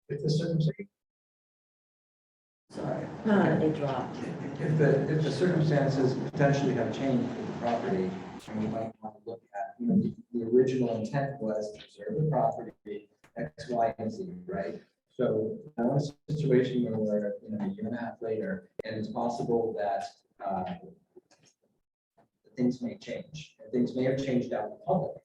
If the circumstance, Sorry. It dropped. If the circumstances potentially have changed with the property, and we might want to look at, the original intent was to preserve the property, X, Y, and Z, right? So now in a situation where we're, a year and a half later, and it's possible that things may change, and things may have changed out in the public,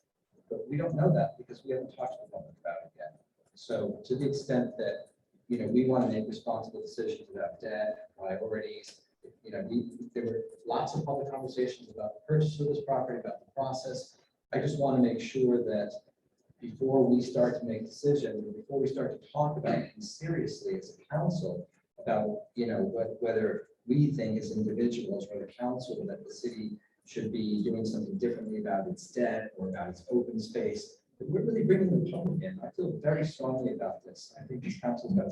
but we don't know that because we haven't talked to the public about it yet. So to the extent that, we want to make responsible decisions about debt, priorities, there were lots of public conversations about the purchase of this property, about the process. I just want to make sure that before we start to make decisions, or before we start to talk about it seriously as a council about, whether we think as individuals or the council that the city should be doing something differently about its debt or about its open space. But we're really bringing the public in. I feel very strongly about this. I think this council's got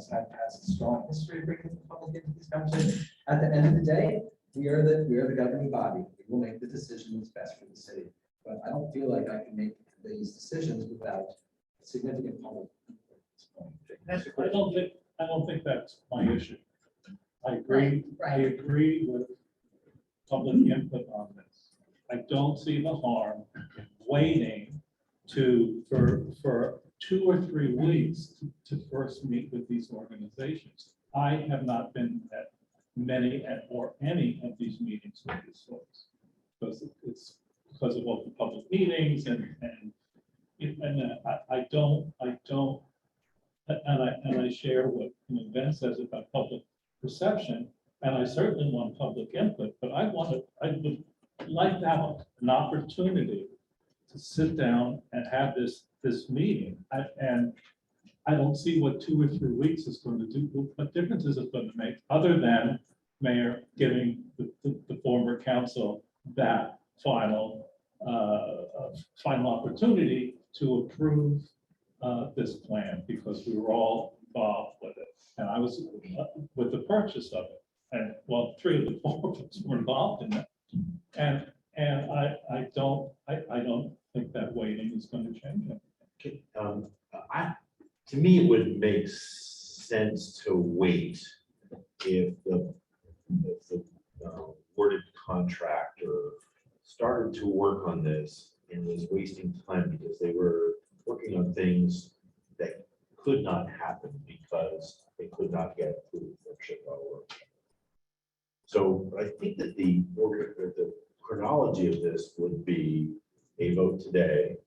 has a strong history of bringing the public into these conversations. At the end of the day, we are the governing body. We will make the decision that's best for the city. But I don't feel like I can make these decisions without significant public input at this point. I don't think that's my issue. I agree, Right. I agree with public input on this. I don't see the harm in waiting for 2 or 3 weeks to first meet with these organizations. I have not been at many or any of these meetings with these folks. It's because of all the public meetings and I don't, and I share what Ben says about public perception, and I certainly want public input, but I would like to have an opportunity to sit down and have this meeting. And I don't see what 2 or 3 weeks is going to do, what difference is it going to make, other than Mayor giving the former council that final opportunity to approve this plan, because we were all involved with it. And I was with the purchase of it. And well, 3 of the 4 of us were involved in that. And I don't think that waiting is going to change it. To me, it would make sense to wait if the worded contractor started to work on this and was wasting time because they were working on things that could not happen because they could not get approved for SHPO. So I think that the chronology of this would be a vote today.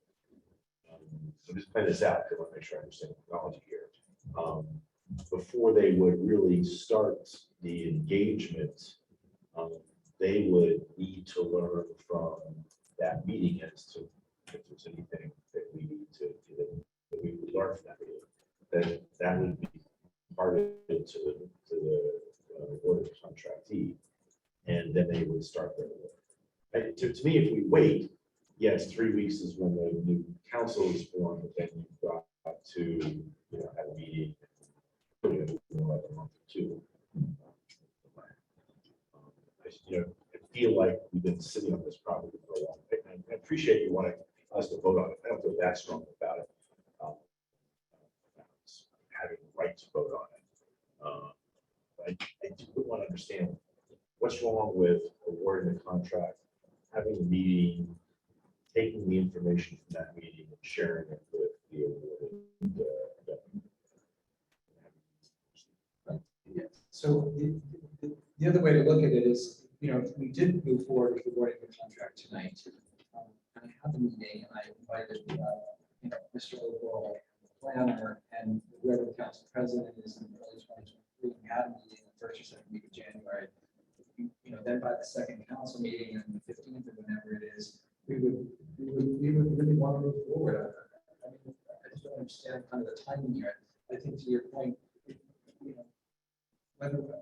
So just plan this out because I want to make sure I understand the chronology here. Before they would really start the engagement, they would need to learn from that meeting as to if there's anything that we need that we would learn from that meeting. That would be part of it to the awarded contractee, and then they would start their work. To me, if we wait, yes, 3 weeks is when the new council is formed, but then you've got to have a meeting, like a month or 2. I feel like we've been sitting on this property for a long time. I appreciate you wanting us to vote on it. I don't feel that strong about it. Having the right to vote on it. I do want to understand what's wrong with awarding the contract, having a meeting, taking the information from that meeting and sharing it with the awarded. Yeah. So the other way to look at it is, if we did move forward with awarding the contract tonight, and I had the meeting and I invited, Mr. Overall, the planner, and whoever the council president is in early 2023. We had a meeting the first or second week of January. Then by the second council meeting on the 15th or whenever it is, we would really want to move forward. I just don't understand kind of the timing here. I think to your point,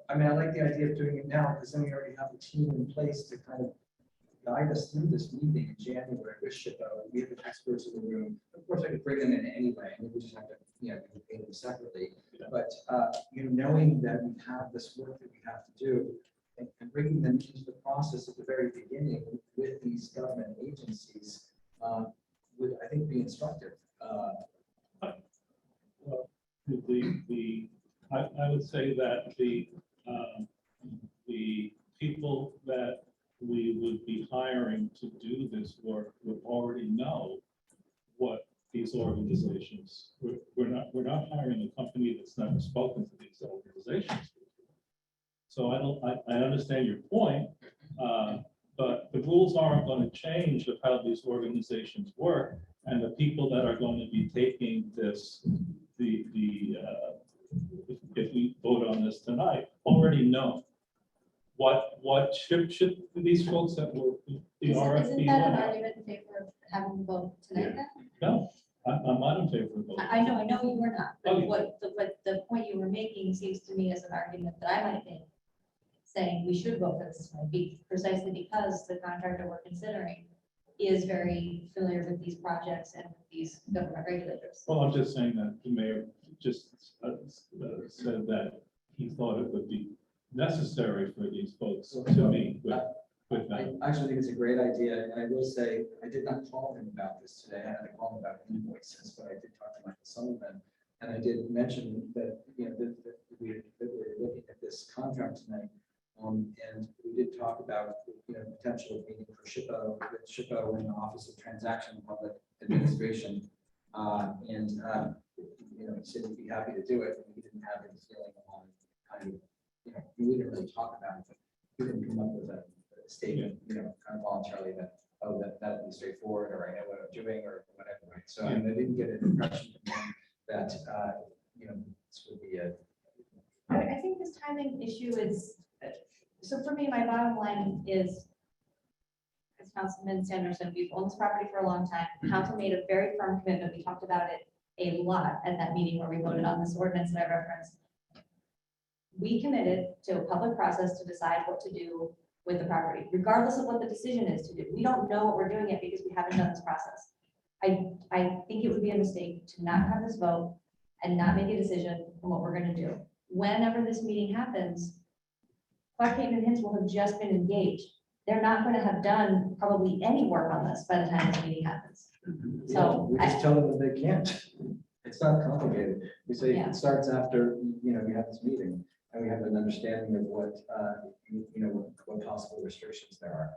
I like the idea of doing it now because then we already have a team in place to kind of guide us through this meeting in January with SHPO. We have the experts in the room. Of course, I could bring them in anyway, and we just have to, pay them separately. Yeah. But knowing that we have this work that we have to do, and bringing them into the process at the very beginning with these government agencies would, I think, be instructive. I would say that the people that we would be hiring to do this work would already know what these organizations, we're not hiring a company that's never spoken to these organizations. So I understand your point, but the rules aren't going to change of how these organizations work. And the people that are going to be taking this, if we vote on this tonight, already know what should these folks that were the RFP. Isn't that an argument in favor of having the vote tonight then? No, I'm not in favor of voting. I know you were not, Oh, but yeah. what the point you were making seems to me as an argument that I might make, saying we should vote for this tonight, precisely because the contractor we're considering is very familiar with these projects and with these government regulators. Well, I'm just saying that the mayor just said that he thought it would be necessary for these folks to meet with them. I actually think it's a great idea, and I will say, I did not call him about this today, I had to call him about invoices, but I did talk to Michael Sullivan. And I did mention that, that we're looking at this contract tonight. And we did talk about, potential of meeting for SHPO, with SHPO in the Office of Transaction and Public Administration. He said he'd be happy to do it, and he didn't have any feeling on kind of, we didn't really talk about it, but he didn't come up with a statement, kind of voluntarily that, oh, that'd be straightforward, or I know what I'm doing, or whatever, right? So I didn't get an impression from him that, this would be a. I think this timing issue is, so for me, my bottom line is, as Councilman Sanderson, we've owned this property for a long time. Council made a very firm commitment. We talked about it a lot at that meeting where we voted on this ordinance that I referenced. We committed to a public process to decide what to do with the property, regardless of what the decision is to do. We don't know what we're doing yet because we haven't done this process. I think it would be a mistake to not have this vote and not make a decision on what we're going to do. Whenever this meeting happens, Clark Hayden and Hints will have just been engaged. They're not going to have done probably any work on this by the time this meeting happens. So We just tell them that they can't. It's not complicated. We say Yeah. it starts after, we have this meeting, and we have an understanding of what, what possible restrictions there are.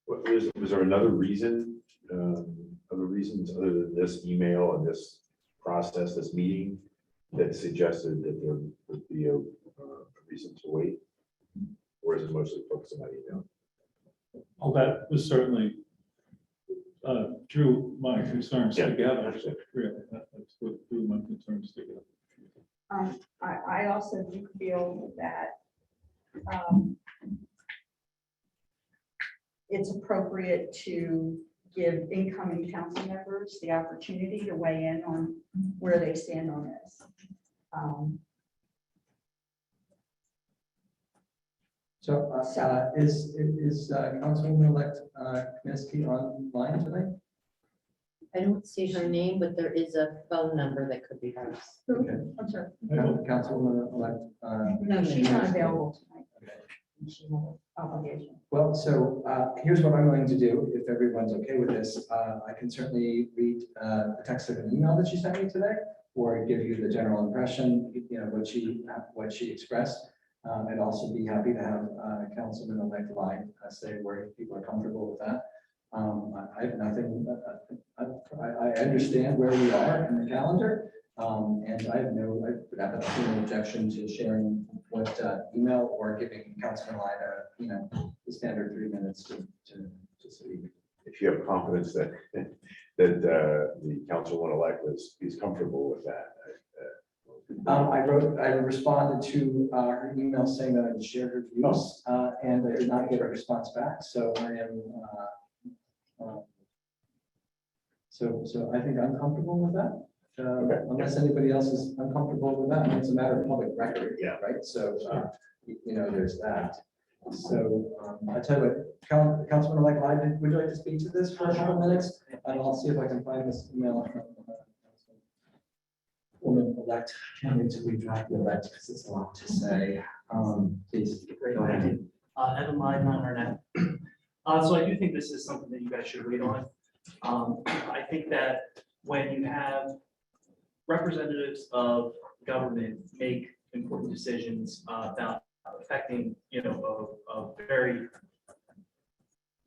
Was there another reason, other reasons other than this email and this process, this meeting, that suggested that there would be a reason to wait? Or is it mostly focused on that email? Well, that was certainly drew my concerns Yeah, together. understood. Really, that's what drew my concerns together. I also do feel that it's appropriate to give incoming council members the opportunity to weigh in on where they stand on this. So is Councilwoman-elect Kaminsky online tonight? I don't see her name, but there is a phone number that could be hers. Okay. I'm sorry. Councilwoman-elect. No, she's not available tonight. Okay. She has an obligation. Well, so here's what I'm going to do, if everyone's okay with this. I can certainly read a text of an email that she sent me today, or give you the general impression, what she expressed. I'd also be happy to have Councilman-elect Line say where people are comfortable with that. I have nothing, I understand where we are in the calendar, and I would have no objection to sharing what email or giving Councilman Line the standard 3 minutes to speak. If you have confidence that the councilwoman-elect is comfortable with that. I responded to her email saying that I would share her views, and I did not get a response back, so I am, so I think I'm comfortable with that. Okay. Unless anybody else is uncomfortable with that, it's a matter of public record. Yeah. Right, so, there's that. So, I tell you what, Councilman-elect Lyden, would you like to speak to this for a couple minutes? And I'll see if I can find this email from Woman-elect, can't wait till we drop the elect, because it's a lot to say. Please, go ahead. Evan Lyden on Internet. So I do think this is something that you guys should read on. I think that when you have representatives of government make important decisions about affecting, a very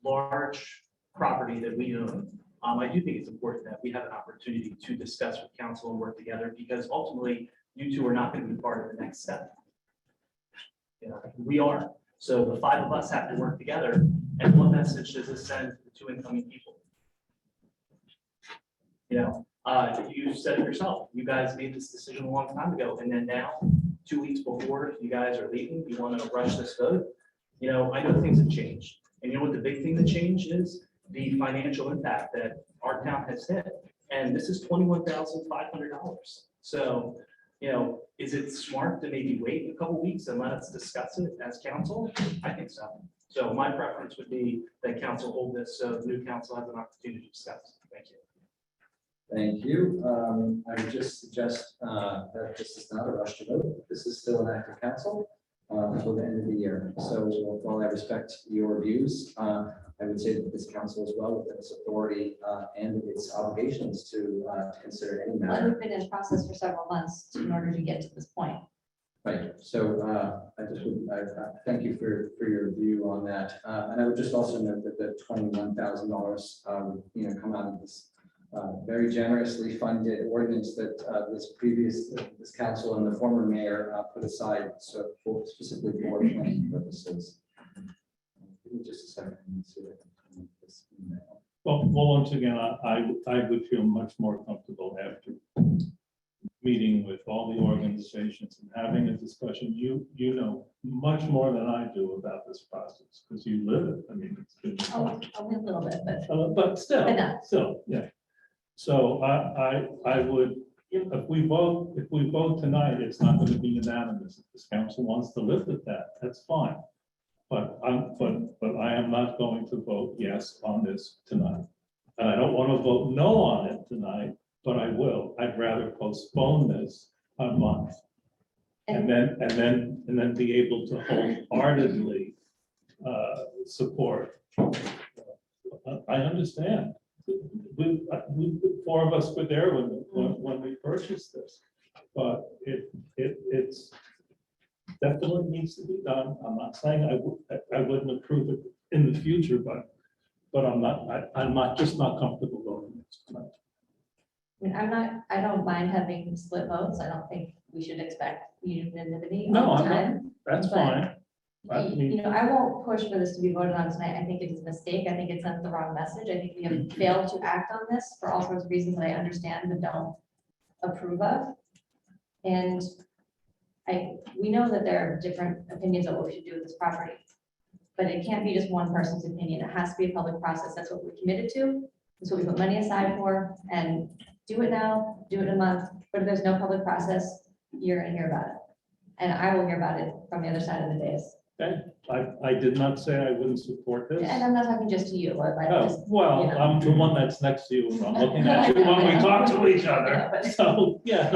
large property that we own. I do think it's important that we have an opportunity to discuss with council and work together, because ultimately you two are not going to be part of the next step. We are. So the five of us have to work together. And what message does this send to the two incoming people? You said it yourself. You guys made this decision a long time ago, and then now, 2 weeks before you guys are leaving, you want to rush this vote. I know things have changed. And you know what the big thing that changed is? The financial impact that our town has hit. And this is $21,500. So, is it smart to maybe wait a couple weeks and let us discuss it as council? I think so. So my preference would be that council hold this, so the new council has an opportunity to discuss. Thank you. Thank you. I would just suggest that this is not a rush to vote. This is still an act of council until the end of the year. So while I respect your views, I would say that this council as well, with its authority and its obligations to consider any Well, matter. we've been in process for several months in order to get to this point. Right, so I just would, thank you for your view on that. And I would just also note that the $21,000, come out of this very generously funded ordinance that this council and the former mayor put aside, so specifically for planning purposes. Give me just a second. Let me see if I can find this email. Well, once again, I would feel much more comfortable after meeting with all the organizations and having a discussion. You know much more than I do about this process because you live it. I mean, it's been. Oh, only a little bit, but But still, Enough. yeah. So I would, if we vote tonight, it's not going to be unanimous. If this council wants to live with that, that's fine. But I am not going to vote yes on this tonight. And I don't want to vote no on it tonight, but I will. I'd rather postpone this a month. And then be able to wholeheartedly support. I understand. We four of us were there when we purchased this, but it's definitely needs to be done. I'm not saying I wouldn't approve it in the future, but I'm not comfortable voting this tonight. I mean, I don't mind having split votes. I don't think we should expect unanimity No, all the I'm not. time. That's But, fine. I mean, I won't push for this to be voted on tonight. I think it is a mistake. I think it sends the wrong message. I think we have failed to act on this for all sorts of reasons that I understand but don't approve of. And we know that there are different opinions of what we should do with this property. But it can't be just one person's opinion. It has to be a public process. That's what we're committed to. That's what we put money aside for, and do it now, do it in a month. But if there's no public process, you're gonna hear about it. And I will hear about it from the other side of the dais. okay, I did not say I wouldn't support this. And I'm not talking just to you, but I just, Oh, well, you know. I'm the one that's next to you, and I'm looking at you when we talk to each Yeah, other. but- So, yeah,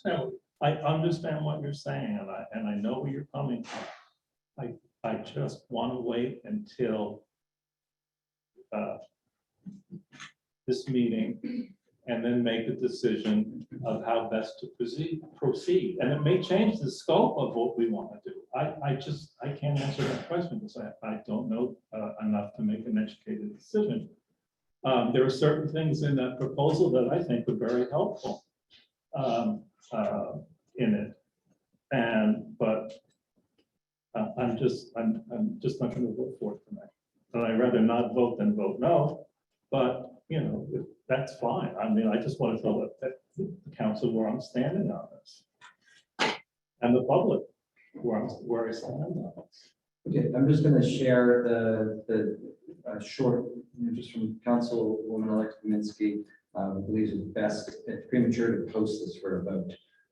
no, I understand what you're saying, and I know where you're coming from. I just want to wait until this meeting and then make a decision of how best to proceed. And it may change the scope of what we want to do. I can't answer that question because I don't know enough to make an educated decision. There are certain things in that proposal that I think are very helpful in it. But I'm just not going to vote for it tonight. And I'd rather not vote than vote no, but that's fine. I mean, I just want to let the council where I'm standing on this. And the public where I stand on this. Okay, I'm just going to share the short, just from Councilwoman-elect Kaminsky, believes it's best, it's premature to post this for a vote.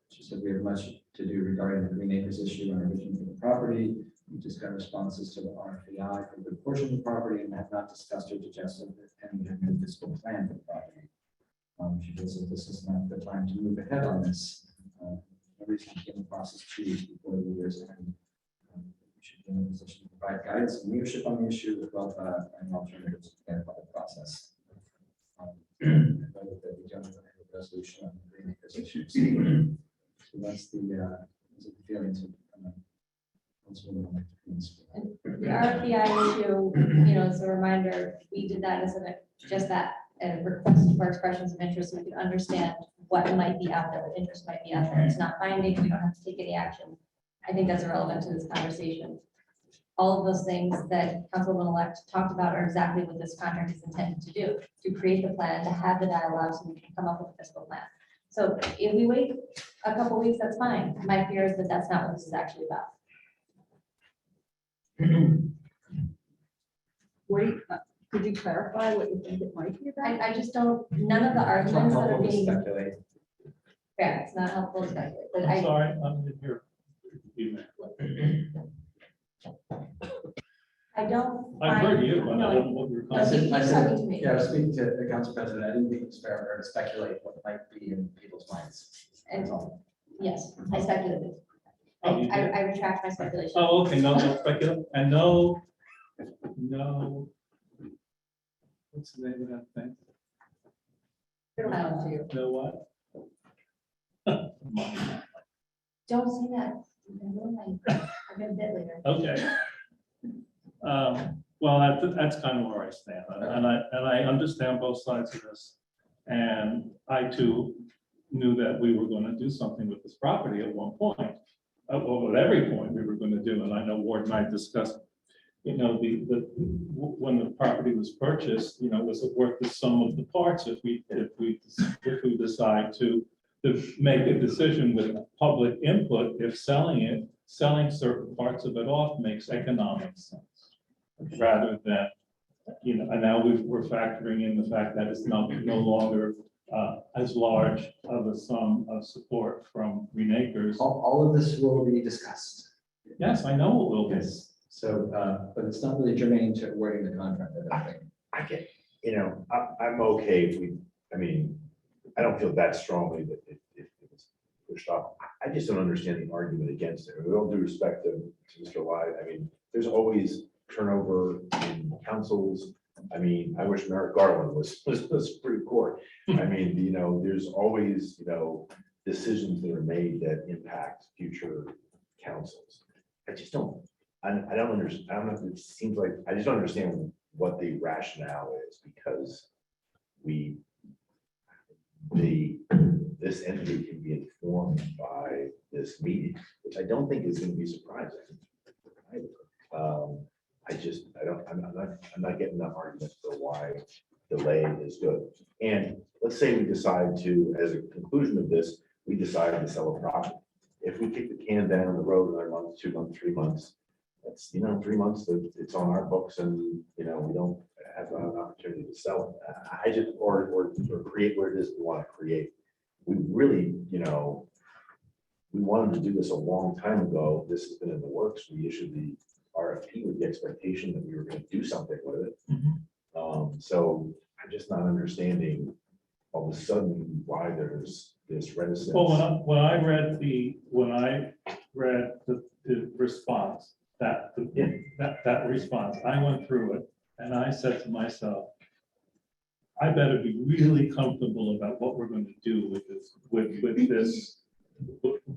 She said we have much to do regarding the Green Acres issue and our vision for the property. We just got responses to the RFEI for the portion of the property and have not discussed or digested any new fiscal plan for the property. She feels that this is not the time to move ahead on this. Every time in the process 2 weeks before the year's end. We should be in a position to provide guidance and leadership on the issue as well as finding alternatives to the public process. I vote that we don't have a resolution on the Green make those issues. So that's the feelings of. Councilwoman Lex. The RFPI issue, as a reminder, we did that as just that, a request for expressions of interest, so we could understand what might be out there, what interest might be out there. It's not binding, we don't have to take any action. I think that's irrelevant to this conversation. All of those things that Councilwoman-elect talked about are exactly what this contract is intended to do, to create the plan, to have the dialogue, so we can come up with a fiscal plan. So if we wait a couple weeks, that's fine. My fear is that that's not what this is actually about. Wait, could you clarify what you think it might be about? I just don't, none of the It's not arguments that are helpful to being, speculate. fair, it's not helpful to speculate, but I'm sorry, I'm here. I don't. I heard find- you, but I no, don't know what you're. No, he- I he's said, talking to me. yeah, I was speaking to the council president. I didn't think it was fair for her to speculate what might be in people's minds. And yes, I speculated. Oh, you did? I retract my speculation. Oh, okay, no speculation, and no, what's the name of that thing? It'll come to you. No what? Don't say that. I'm gonna bit later. Okay. Well, that's kind of where I stand, and I understand both sides of this. And I too knew that we were going to do something with this property at one point. Well, at every point we were going to do, and I know Ward and I discussed, when the property was purchased, was it worth the sum of the parts if we decide to make a decision with public input, if selling certain parts of it off makes economic sense. Rather than, and now we're factoring in the fact that it's no longer as large of a sum of support from Green Acres. All of this will be discussed. Yes, I know it will be. Yes. So, but it's not really germane to wording the contract, I don't think. I get, I'm okay if I don't feel that strongly that if it was pushed off. I just don't understand the argument against it. With all due respect to Mr. Lai, there's always turnover in councils. I wish Merrick Garland was Supreme Court. There's always, decisions that are made that impact future councils. I just don't, I don't understand. I don't know if it seems like, I just don't understand what the rationale is, because this entity can be informed by this meeting, which I don't think is going to be surprising. I'm not getting that argument for why delaying is good. And let's say we decide to, as a conclusion of this, we decide to sell a property. If we kick the can down the road another month, 2 months, 3 months, that's, 3 months that it's on our books and, we don't have an opportunity to sell it. I just, or create where it is we want to create. We really, we wanted to do this a long time ago. This has been in the works. We issued the RFP with the expectation that we were going to do something with it. So I'm just not understanding all of a sudden why there's this reticence. Well, when I read the response, that response, I went through it and I said to myself, I better be really comfortable about what we're going to do with this,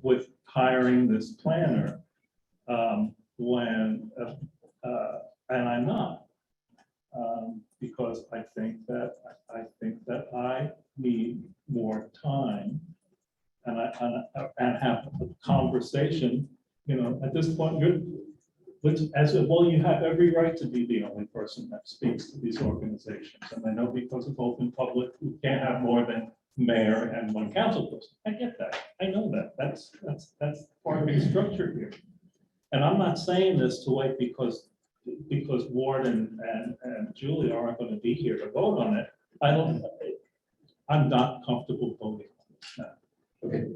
with hiring this planner. And I'm not, because I think that I need more time and have a conversation. At this point, you have every right to be the only person that speaks to these organizations. And I know because of open public, we can't have more than mayor and one council person. I get that. I know that. That's part of the structure here. And I'm not saying this to wait because Ward and Julie aren't going to be here to vote on it. I'm not comfortable voting on this now. Okay.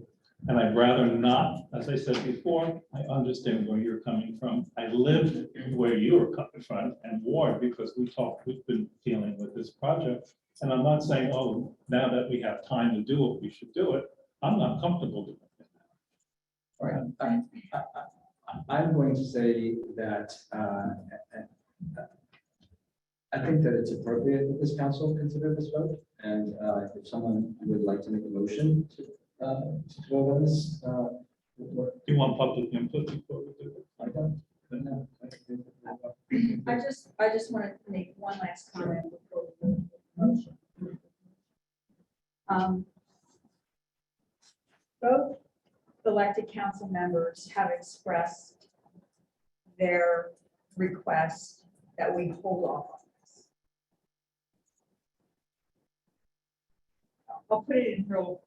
And I'd rather not, as I said before, I understand where you're coming from. I lived where you were coming from and Ward, because we've been dealing with this project. And I'm not saying, oh, now that we have time to do it, we should do it. I'm not comfortable doing it. All right. I'm going to say that I think that it's appropriate that this council consider this vote. And if someone would like to make a motion to vote on this? Do you want public input before we do it? I don't, no. I just want to make one last comment before we move to the motion. Both elected council members have expressed their request that we hold off on this. I'll put it in real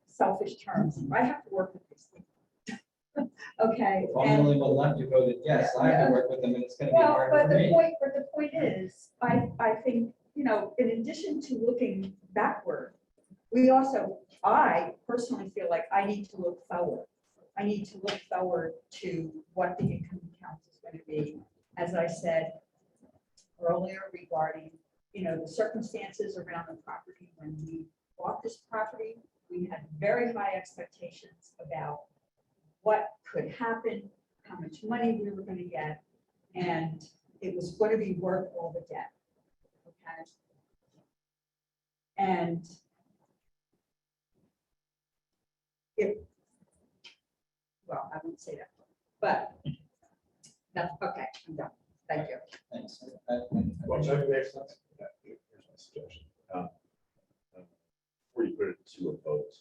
selfish terms. I have to work with these people. Okay. If I'm the and- only one left who voted yes, I have to work with them and it's gonna be Well, hard but for the me. point is, I think, in addition to looking backward, I personally feel like I need to look forward. I need to look forward to what the incoming council is going to be. As I said earlier regarding, the circumstances around the property. When we bought this property, we had very high expectations about what could happen, how much money we were going to get, and it was going to be worth all the debt. Okay. And I wouldn't say that, but that's okay. I'm done. Thank you. Thanks. Well, so here's my suggestion. Before you put it to a vote,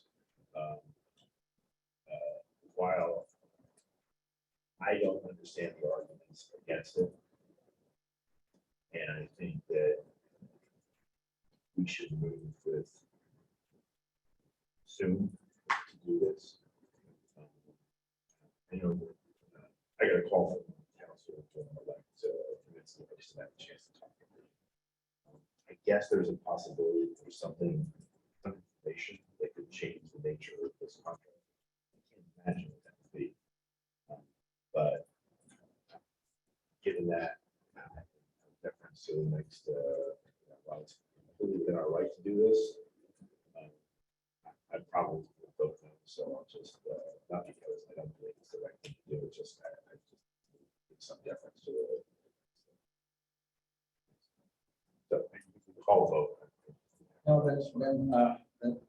while I don't understand the arguments against it, and I think that we should move with soon to do this. I know that, I got a call from council to convince them, I just didn't have a chance to talk to them. I guess there's a possibility for something, some information that could change the nature of this contract. I can't imagine what that would be. But given that, deference to the next, well, it's completely within our right to do this. I probably would vote no, so I'll just, not because I don't believe it's the right thing to do, it's just, I just need some deference to it. So maybe we can call a vote. No,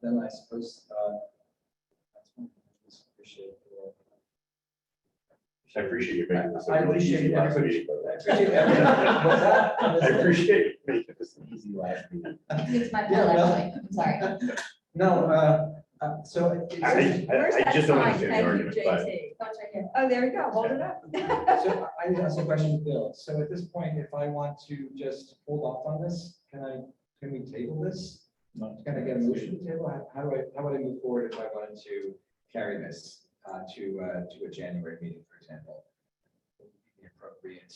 then I suppose, that's one thing I just appreciate. I appreciate you making this. a I really appreciate easy last everybody- meeting, but- I appreciate everybody. What's that? I appreciate you making this an easy last meeting. It's my fault, Yeah, well- actually. I'm sorry. No, so. Where's I that just don't sign? understand the Thank you, argument, but JT. That's right here. Oh, there you go. Hold it up. So I need to ask a question, Bill. So at this point, if I want to just hold off on this, can we table this? No. Can I get a motion to table? How would I move forward if I wanted to carry this to a January meeting, for example? What would be the appropriate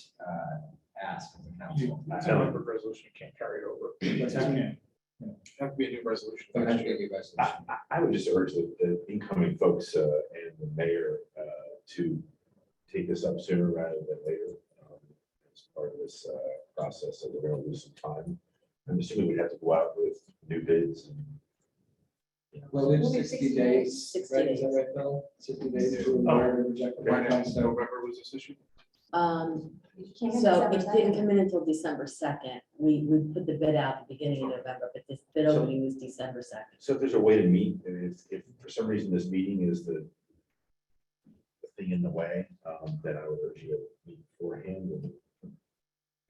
ask of the council? It's a member resolution, you can't carry it over. What's that? Okay. Have to be a new resolution. Oh, it has to be a new resolution. I would just urge the incoming folks and the mayor to take this up sooner rather than later. As part of this process, so we're going to lose some time. I'm assuming we'd have to go out with new bids and. Well, we have We'll be 60 days, 60 right? Is that days. right, Bill? 60 days to Oh. award or reject the When in contract, so. November was this issue? You came in So December it didn't 2nd. come in until December 2nd. We put the bid out at the beginning of November, but this bid So- opening was December 2nd. So if there's a way to meet, and if for some reason this meeting is the thing in the way, then I would urge you to meet beforehand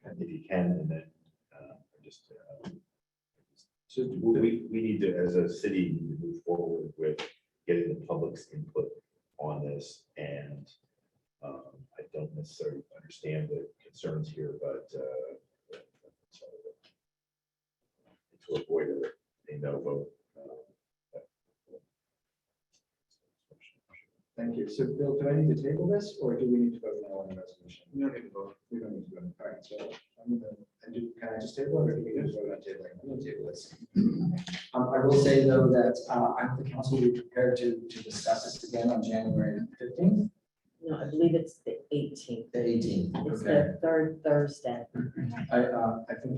and if you can, and then just. So we need to, as a city, need to move forward with getting the public's input on this, and I don't necessarily understand the concerns here, but to avoid a no vote. Thank you. So Bill, do I need to table this or do we need to vote now on the resolution? You don't need to vote. We don't need to vote. All right, so can I just table it or do we need to vote on tabling? I'm going to table this. I will say though that I hope the council will be prepared to discuss this again on January 15th, No, I believe it's the 18th. the 18th. It's Okay. the third Thursday. I think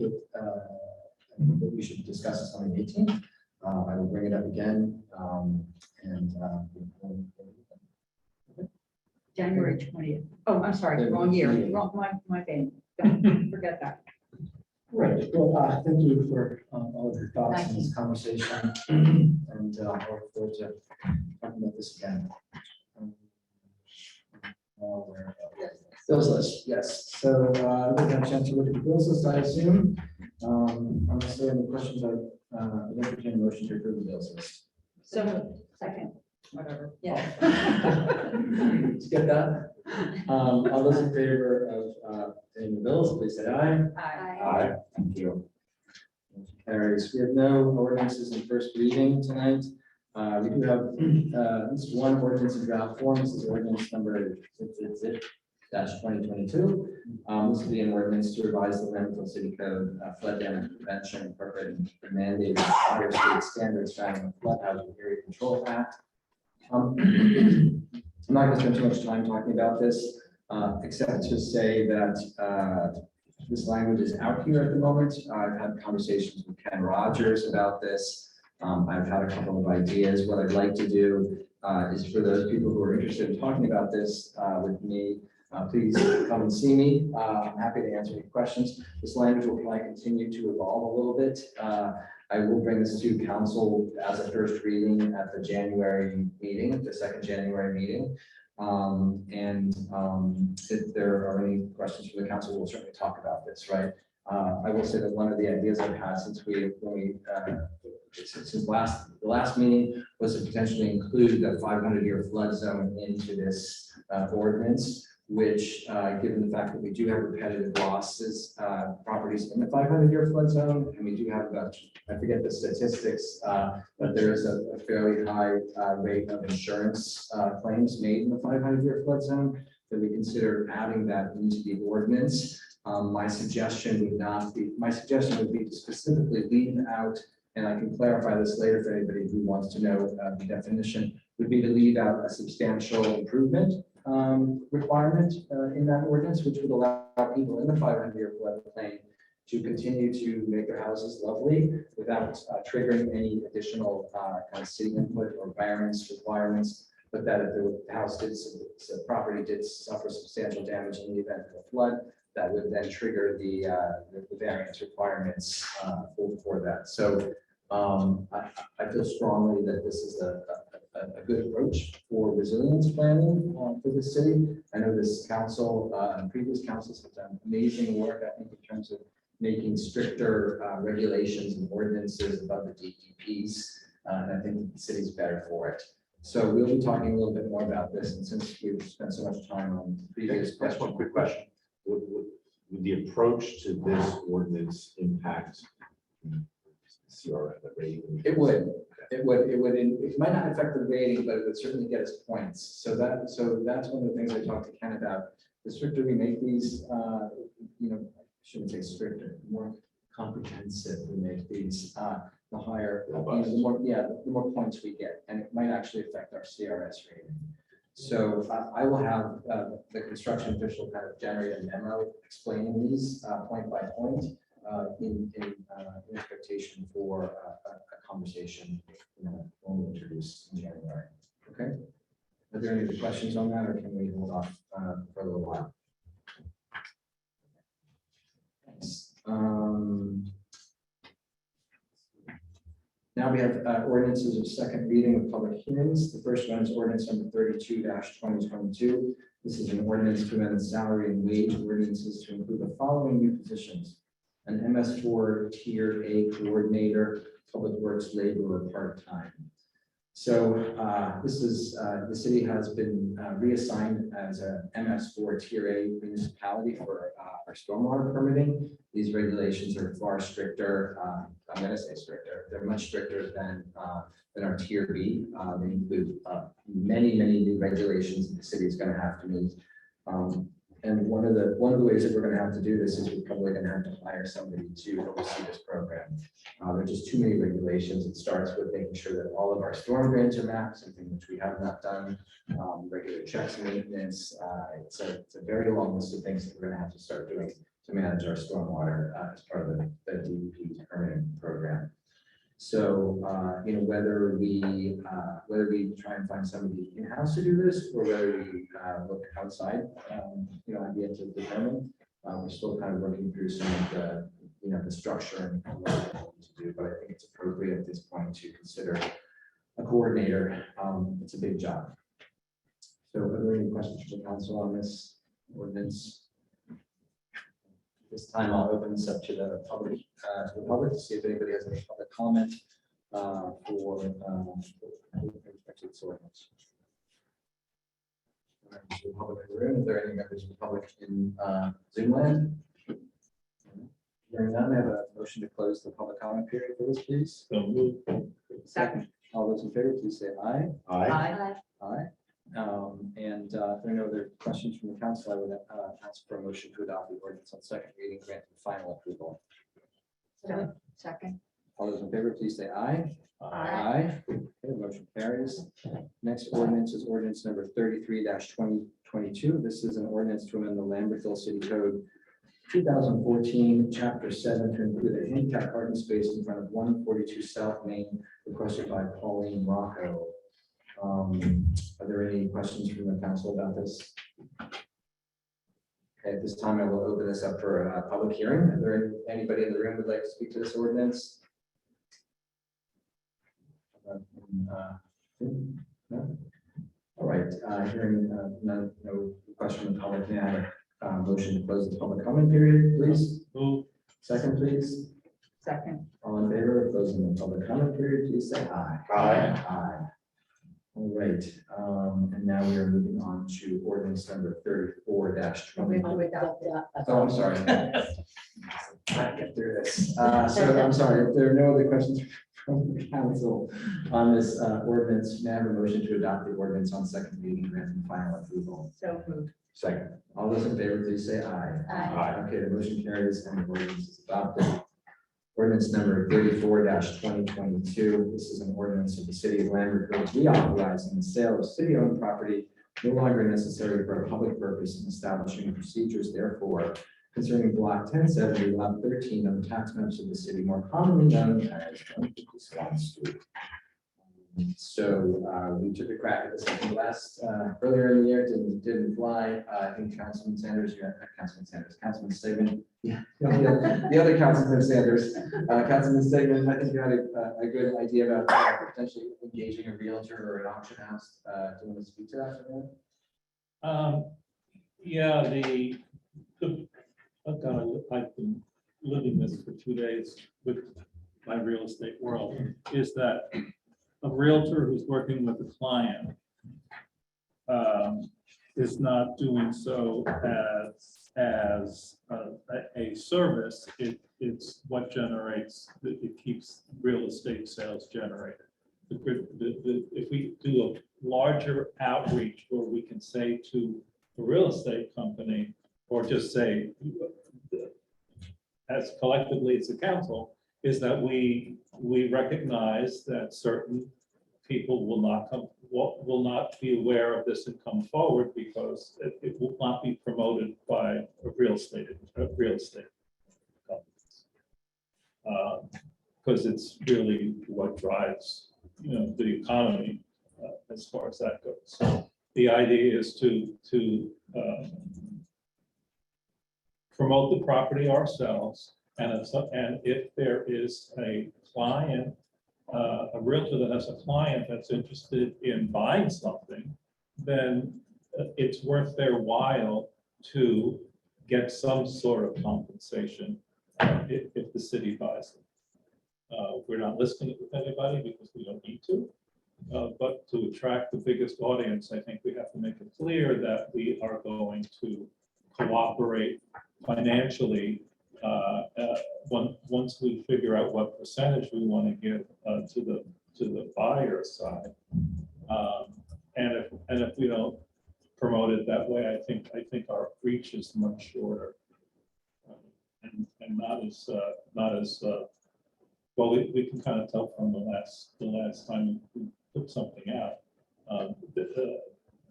that we should discuss this on the 18th. I will bring it up again and January 20th. Oh, I'm sorry, wrong year, wrong, my bad. Don't forget that. Right, well, thank you for all of your thoughts in this conversation, and I look forward to talking about this again. Bills list, yes, so we're gonna have a chance to look at the bills list, I assume. Unless there are any questions, I'd entertain a motion to approve the bills list. So, second, whatever, yeah. Let's get that. All those in favor of paying the bills, please say aye. Aye. Thank you. Motion carries. We have no ordinances in first reading tonight. We do have at least one ordinance in draft form. This is ordinance number -2022. This would be an ordinance to revise the Renville City Code flood damage prevention incorporating the mandated water state standards found in the Flood Hazard Area Control Act. I'm not going to spend too much time talking about this, except to say that this language is out here at the moment. I've had conversations with Ken Rogers about this. I've had a couple of ideas. What I'd like to do is for those people who are interested in talking about this with me, please come and see me. I'm happy to answer any questions. This language will probably continue to evolve a little bit. I will bring this to council as a first reading at the January meeting, the second January meeting. If there are any questions from the council, we'll certainly talk about this, right? I will say that one of the ideas I've had since the last meeting was to potentially include the 500-year flood zone into this ordinance, which, given the fact that we do have repetitive losses, properties in the 500-year flood zone, and we do have about, I forget the statistics, but there is a fairly high rate of insurance claims made in the 500-year flood zone, that we consider adding that into the ordinance. My suggestion would be to specifically leave out, and I can clarify this later for anybody who wants to know the definition, would be to leave out a substantial improvement requirement in that ordinance, which would allow people in the 500-year floodplain to continue to make their houses lovely without triggering any additional kind of city input or variance requirements, but that if the house did, the property did suffer substantial damage in the event of a flood, that would then trigger the variance requirements for that. So I feel strongly that this is a good approach for resilience planning for the city. I know this council and previous councils have done amazing work, I think, in terms of making stricter regulations and ordinances above the DEPs, and I think the city's better for it. So we'll be talking a little bit more about this, and since we've spent so much time on previous That's questions. one quick question. Would the approach to this ordinance impact CRF, the rating? It might not affect the rating, but it would certainly get us points. So that's one of the things I talked to Ken about. The stricter we make these, I shouldn't say stricter, more comprehensive we make these, the higher, the more points we get, and it might actually affect our CRS rating. So I will have the construction official kind of generate a memo explaining these point by point in expectation for a conversation when we introduce in January. Okay. Are there any other questions on that, or can we hold off for a little while? Thanks. Now we have ordinances of second reading with public hearings. The first one is ordinance number 32-2022. This is an ordinance to amend the salary and wage ordinances to include the following new positions: an MS4 Tier A coordinator, public works laborer part-time. So this is the city has been reassigned as a MS4 Tier A municipality for our stormwater permitting. These regulations are far stricter. I'm going to say stricter. They're much stricter than our Tier B. They include many new regulations that the city is going to have to meet. And one of the ways that we're going to have to do this is we're probably going to have to hire somebody to oversee this program. There are just too many regulations. It starts with making sure that all of our storm drains are mapped, something which we have not done. Regular checks and maintenance. It's a very long list of things that we're going to have to start doing to manage our stormwater as part of the DEP permitting program. So, whether we try and find somebody in-house to do this, or whether we look outside, I'd be able to determine. We're still kind of working through some of the structure and what we need to do, but I think it's appropriate at this point to consider a coordinator. It's a big job. So are there any questions from the council on this ordinance? This time I'll open this up to the public to see if anybody has any public comment for with respect to this ordinance. Members of the public in the room, is there any members of the public in Zoom land? Hearing none, I have a motion to close the public comment period for this, please. So move. Second. All those in favor, please say aye. Aye. Aye. And if there are no other questions from the council, I would ask for a motion to adopt the ordinance on second reading, granting final approval. Second. All those in favor, please say aye. Aye. Okay, the motion carries. Next ordinance is ordinance number 33-2022. This is an ordinance to amend the Lambertville City Code 2014, Chapter 7, to include a handicap parking space in front of 142 South Main, requested by Pauline Rocco. Are there any questions from the council about this? Okay, at this time, I will open this up for a public hearing. Are there anybody in the room who would like to speak to this ordinance? No? All right, hearing no question from the public, may I have a motion to close the public comment period, please? Move. Second, please. Second. All in favor of closing the public comment period, please say aye. Aye. Aye. All right, and now we are moving on to ordinance number 34-20. Oh, I'm sorry. I get through this. So I'm sorry, if there are no other questions from the council on this ordinance, may I have a motion to adopt the ordinance on second reading, granting final approval? So moved. Second. All those in favor, please say aye. Aye. Okay, the motion carries and the ordinance is adopted. Ordinance number 34-2022. This is an ordinance of the city of Lambertville reauthorizing the sale of city-owned property no longer necessary for a public purpose and establishing procedures therefore concerning block 1070, lot 13 of the tax maps of the city, more commonly known as Swan Street. So we took a crack at this I think earlier in the year, didn't fly. I think Councilman Sanders, Councilman Stegman, yeah, the other Councilman Sanders, Councilman Stegman, I think you had a good idea about potentially engaging a realtor or an auction house. Do you want to speak to that for a minute? Yeah, I've been living this for 2 days with my real estate world, is that a realtor who's working with a client is not doing so as a service. It's what generates, it keeps real estate sales generated. If we do a larger outreach where we can say to a real estate company, or just say as collectively as a council, is that we recognize that certain people will not be aware of this and come forward because it will not be promoted by a real estate companies. Because it's really what drives, the economy as far as that goes. So the idea is to promote the property ourselves, and if there is a client, a realtor that has a client that's interested in buying something, then it's worth their while to get some sort of compensation if the city buys it. We're not listing it with anybody because we don't need to, but to attract the biggest audience, I think we have to make it clear that we are going to cooperate financially once we figure out what percentage we want to give to the buyer side. And if we don't promote it that way, I think our reach is much shorter and not as well. We can kind of tell from the last time we put something out.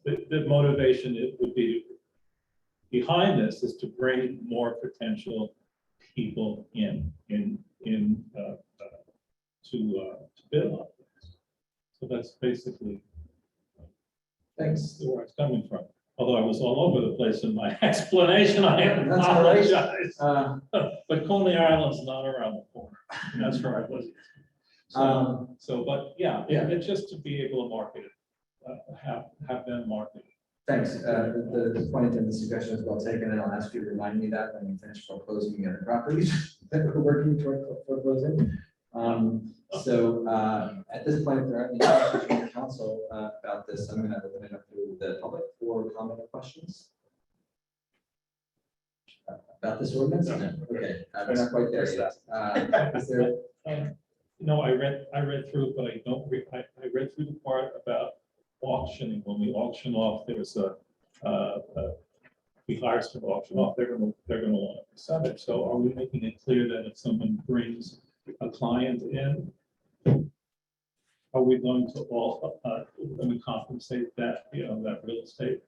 The motivation it would be behind this is to bring more potential people in to bid on this. So that's basically Thanks. where it's coming from. Although I was all over the place in my explanation, I That's all right. apologize. But Coney Island's not around the corner. That's where I was. So, but yeah, it's just to be able to market it, have them market it. Thanks. The point and the suggestion is well taken, and I'll ask you to remind me that when we finish foreclosing the other properties that we're working toward foreclosing. So at this point, if there are any questions from the council about this, I'm going to open it up to the public for comment or questions. About this ordinance? No. Okay, we're not quite there yet. Is there? No, I read through it, but I don't, I read through the part about auctioning. When we auction off, there's we hire some auction off, they're gonna want a percentage. So are we making it clear that if someone brings a client in, are we going to compensate that, that real estate?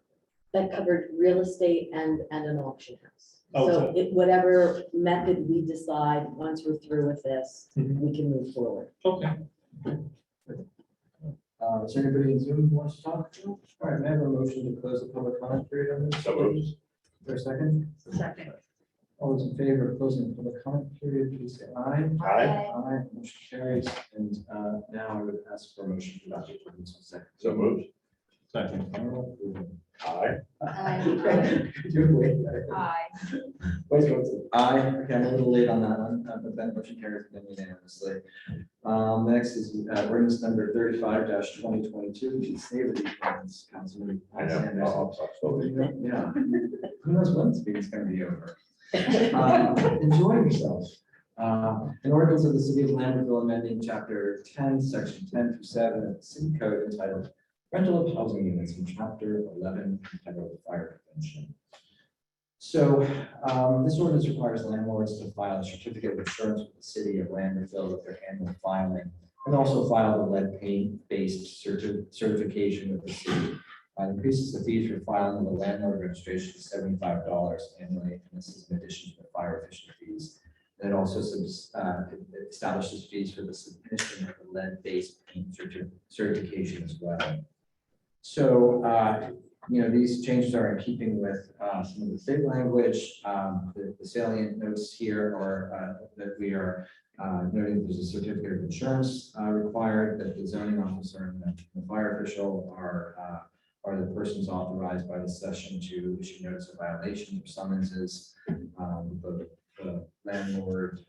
That covered real estate and an auction house. Oh, So whatever method we decide, once we're through with this, Mhm. we can move forward. Okay. Is there anybody in Zoom who wants to talk? All right, may I have a motion to close the public comment period on this? So moved. For a second? Second. All those in favor of closing the public comment period, please say aye. Aye. Aye, motion carries. And now I would ask for a motion to adopt the ordinance on second. So moved. Second. Aye. Aye. Vice votes aye. Okay, I'm a little late on that one, but then motion carries unanimously. Next is ordinance number 35-2022, which is Save the Ordinance, Councilman. I know. Yeah. Who knows when this meeting's gonna be over? Enjoy yourself. An ordinance of the city of Lambertville amending chapter 10, section 10 through 7 of the city code entitled Rental of Housing Units in chapter 11 entitled Fire Prevention. So this ordinance requires landlords to file a certificate of insurance with the city of Lambertville with their annual filing, and also file the lead paint-based certification with the city. Increases the fees for filing the landlord registration to $75 annually, and this is in addition to the fire efficient fees. And it also establishes fees for the submission of the lead-based paint certification as well. So, these changes are in keeping with some of the state language. The salient notes here are that we are noting that there's a certificate of insurance required, that the zoning officer and the fire official are the persons authorized by the session to issue notice of violation or summonses. The landlord.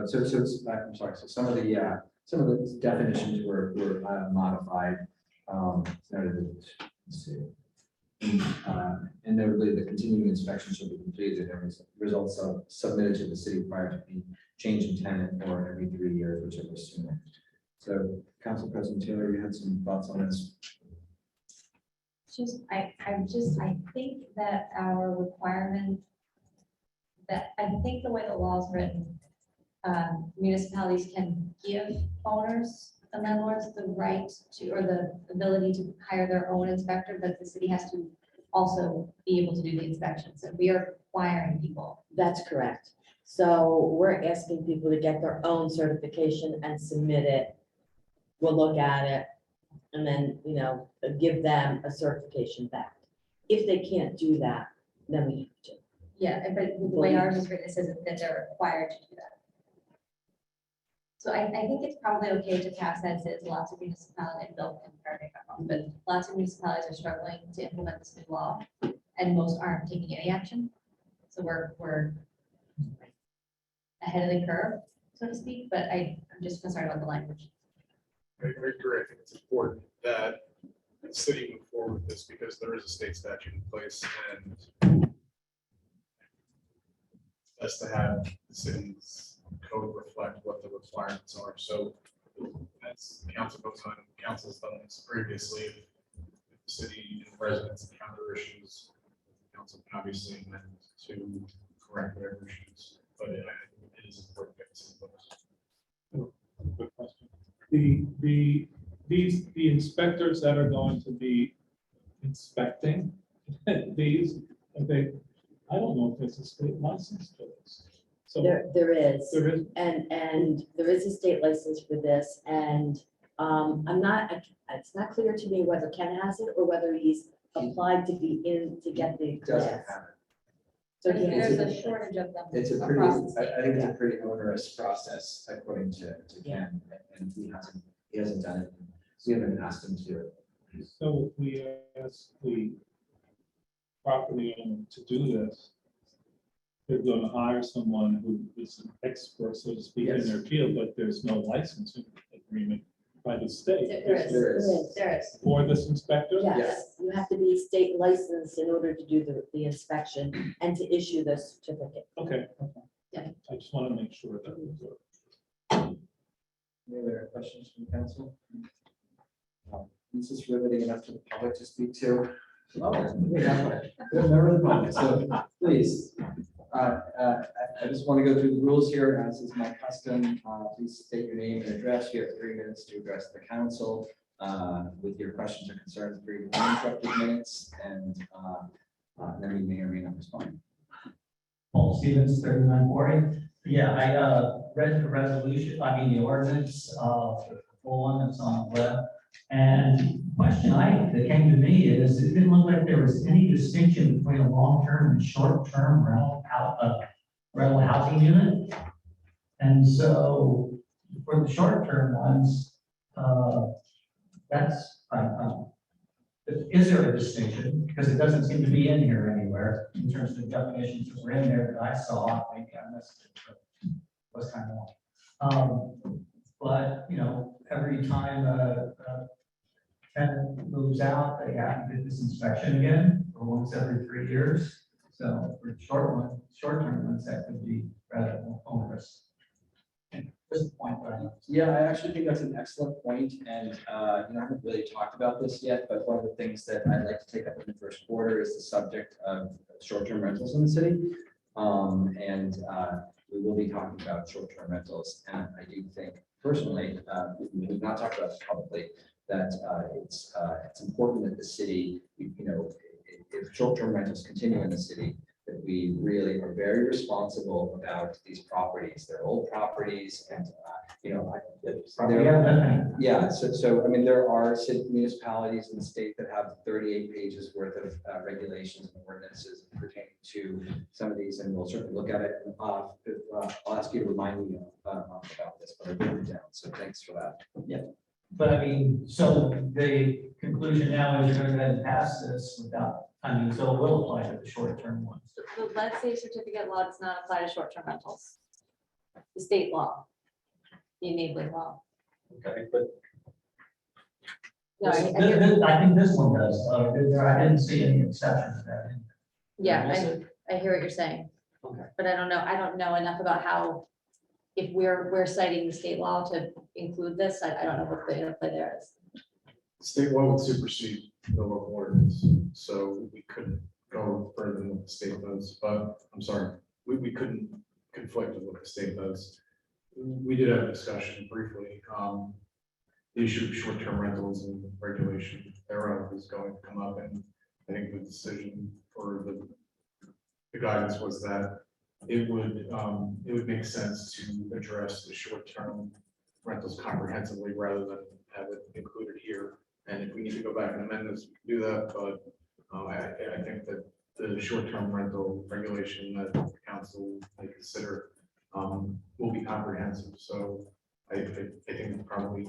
So it's, I'm sorry, so some of the definitions were modified. Noted that, let's see. And notably, the continuing inspection shall be completed and results submitted to the city prior to the change in tenant or every 3 years, whichever sooner. So, Council President Taylor, you had some thoughts on this? I think that our requirement, that I think the way the law is written, municipalities can give owners and landlords the right to, or the ability to hire their own inspector, but the city has to also be able to do the inspection. So we are requiring people. That's correct. So we're asking people to get their own certification and submit it. We'll look at it and then, give them a certification back. If they can't do that, then we have to. Yeah, but the way ours is written, it says that they're required to do that. So I think it's probably okay to pass as is. Lots of municipalities, Bill can correct me if I'm wrong, but lots of municipalities are struggling to implement this new law, and most aren't taking any action. So we're ahead of the curve, so to speak, but I'm just concerned about the language. I agree. I think it's important that the city move forward with this because there is a state statute in place and best to have the city's code reflect what the requirements are. So as council goes on, council's done this previously. If the city and residents encounter issues, council can obviously amend to correct whatever issues, but it is important to get this in place. Good question. The inspectors that are going to be inspecting these, I don't know if there's a state license for this. So There is. there is, And there is a state license for this, and it's not clear to me whether Ken has it or whether he's applied to be in to get the Doesn't class. have it. So There's he has a it. shortage of them. It's a pretty, across the I state. think it's a pretty onerous process according to Yeah. Ken, and he hasn't done it. We haven't asked him to do it. so if we ask the property owner to do this, they're going to hire someone who is an expert, so to speak, in their field, but there's no licensing agreement by the state. There is. There is. There is. For this inspector? Yes, you have to be state licensed in order to do the inspection and to issue the certificate. Okay. Okay. Yeah. I just want to make sure that was. Any other questions from the council? This is riveting enough for the public to speak to. Oh, we have one. Good member of the public, so please. I just want to go through the rules here, as is my custom. Please state your name and address. You have 3 minutes to address the council with your questions or concerns, 3 uninterrupted minutes, and then we may or may not respond. Paul Stevens, 3940. Yeah, I read the resolution, the ordinance, the full one that's on the web. And question that came to me is, it didn't look like there was any distinction between a long-term and short-term rental housing unit. And so for the short-term ones, is there a distinction? Because it doesn't seem to be in here anywhere in terms of the definitions that were in there that I saw. Maybe I missed it, but it was kind of long. But, every time a tenant moves out, they have to do this inspection again, or once every 3 years. So for short-term ones, that could be rather onerous. Just a point, but Yeah, I actually think that's an excellent point, and I haven't really talked about this yet, but one of the things that I'd like to take up in the first quarter is the subject of short-term rentals in the city. We will be talking about short-term rentals, and I do think personally, we've not talked about this publicly, that it's important that the city, if short-term rentals continue in the city, that we really are very responsible about these properties. They're old properties, and yeah, so I mean, there are municipalities in the state that have 38 pages worth of regulations and ordinances pertaining to some of these, and we'll certainly look at it. I'll ask you to remind me about this, but I wrote it down, so thanks for that. But so the conclusion now is you're going to go ahead and pass this without, so it will apply to the short-term ones. The lead safe certificate law does not apply to short-term rentals. The state law, the enabling law. Okay, but No, this- I hear- I think this one does. I didn't see any exceptions to that. Yeah, I hear what you're saying. Okay. But I don't know enough about how, if we're citing the state law to include this, I don't know what the interplay there is. State law would supersede the local ordinance, so we couldn't go further than what the state does, but I'm sorry, we couldn't conflict with what the state does. We did have a discussion briefly, the issue of short-term rentals and regulation thereof is going to come up, and I think the decision for the guidance was that it would make sense to address the short-term rentals comprehensively rather than have it included here. And if we need to go back and amend this, we can do that, but I think that the short-term rental regulation that the council may consider will be comprehensive. So I think it's probably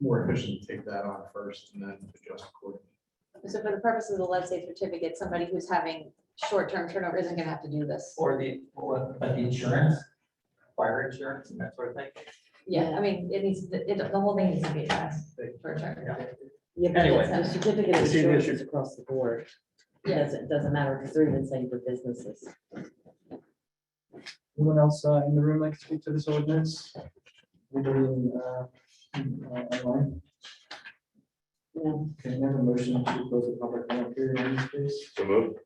more efficient to take that on first and then adjust accordingly. So for the purpose of the lead safe certificate, somebody who's having short-term turnover isn't gonna have to do this. But the insurance, fire insurance and that sort of thing. Yeah, I mean, the whole thing needs to be addressed for a term. Yeah, but Anyway. the certificate of I see the insurance issue. is across the board. Yeah. Doesn't matter, because they're even saying for businesses. Anyone else in the room like to speak to this ordinance? Anybody online? No. Can I have a motion to close the public comment period on this, please? So move.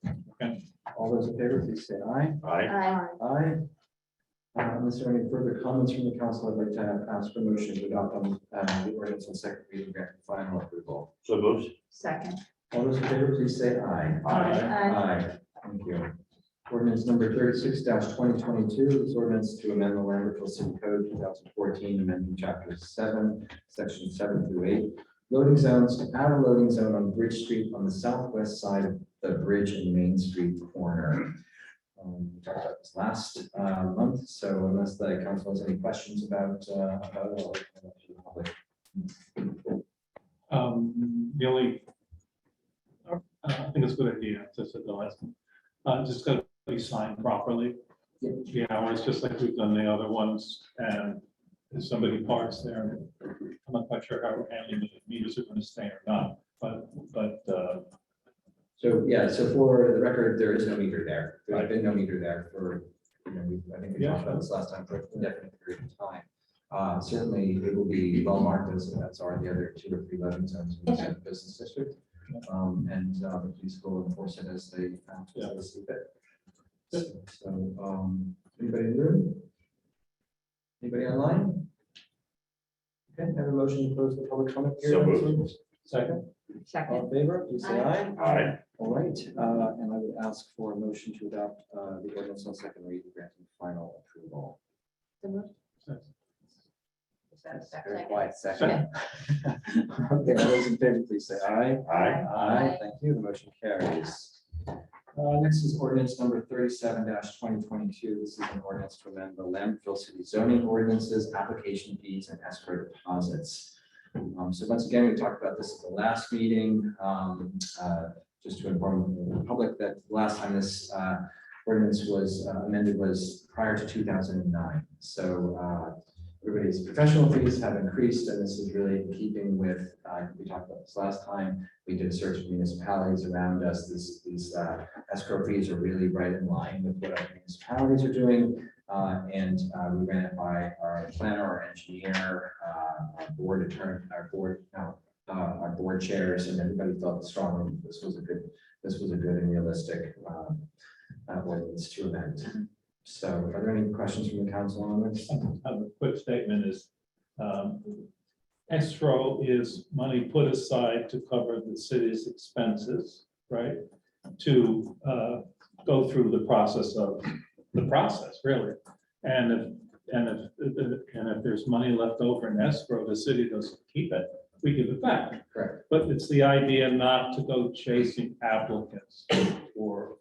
All those in favor, please say aye. Aye. Aye. Unless there are any further comments from the council, I'd like to ask for motion to adopt on the ordinance on second reading, grant final approval. So moved. Second. All those in favor, please say aye. Aye. Aye. Thank you. Ordinance number 36-2022 is ordinance to amend the Lambertville City Code 2014, amending chapter 7, section 7 through 8. Loading zones to add a loading zone on Bridge Street on the southwest side of the Bridge and Main Street corner. We talked about this last month, so unless the council has any questions about it, I'll open it up to the public. The only, I think it's a good idea, just at the last, just gotta be signed properly. Yeah. Yeah, it's just like we've done the other ones, and if somebody parks there, I'm not quite sure how we're handling it, if meters are gonna stay or not, but, So, yeah, so for the record, there is no meter there. There's been no meter there for, I think we talked about this last time, for an indefinite period of time. Certainly, it will be well marked as are the other 2 or 3 loading zones in the business district. And the police will enforce it as they see fit. So, anybody in the room? Anybody online? Okay, have a motion to close the public comment So period. moved. Second, all Second. in favor, please say aye. Aye. All right, and I would ask for a motion to adopt the ordinance on second reading, granting final approval. Very quiet second. Okay, all those in favor, please say aye. Aye. Aye, thank you, the motion carries. Next is ordinance number 37-2022. This is an ordinance to amend the Lambertville City zoning ordinances, application fees, and escrow deposits. So once again, we talked about this at the last meeting, just to inform the public that the last time this ordinance was amended was prior to 2009. So everybody's professional fees have increased, and this is really in keeping with, we talked about this last time, we did a search of municipalities around us. These escrow fees are really right in line with what our municipalities are doing. And we ran it by our planner, our engineer, our board attorney, our board chairs, and everybody felt strongly this was a good and realistic ordinance to amend. So are there any questions from the council on this? a quick statement is, escrow is money put aside to cover the city's expenses, right? To go through the process of the process, really. And if there's money left over in escrow, the city doesn't keep it, we give it back. Correct. But it's the idea not to go chasing applicants for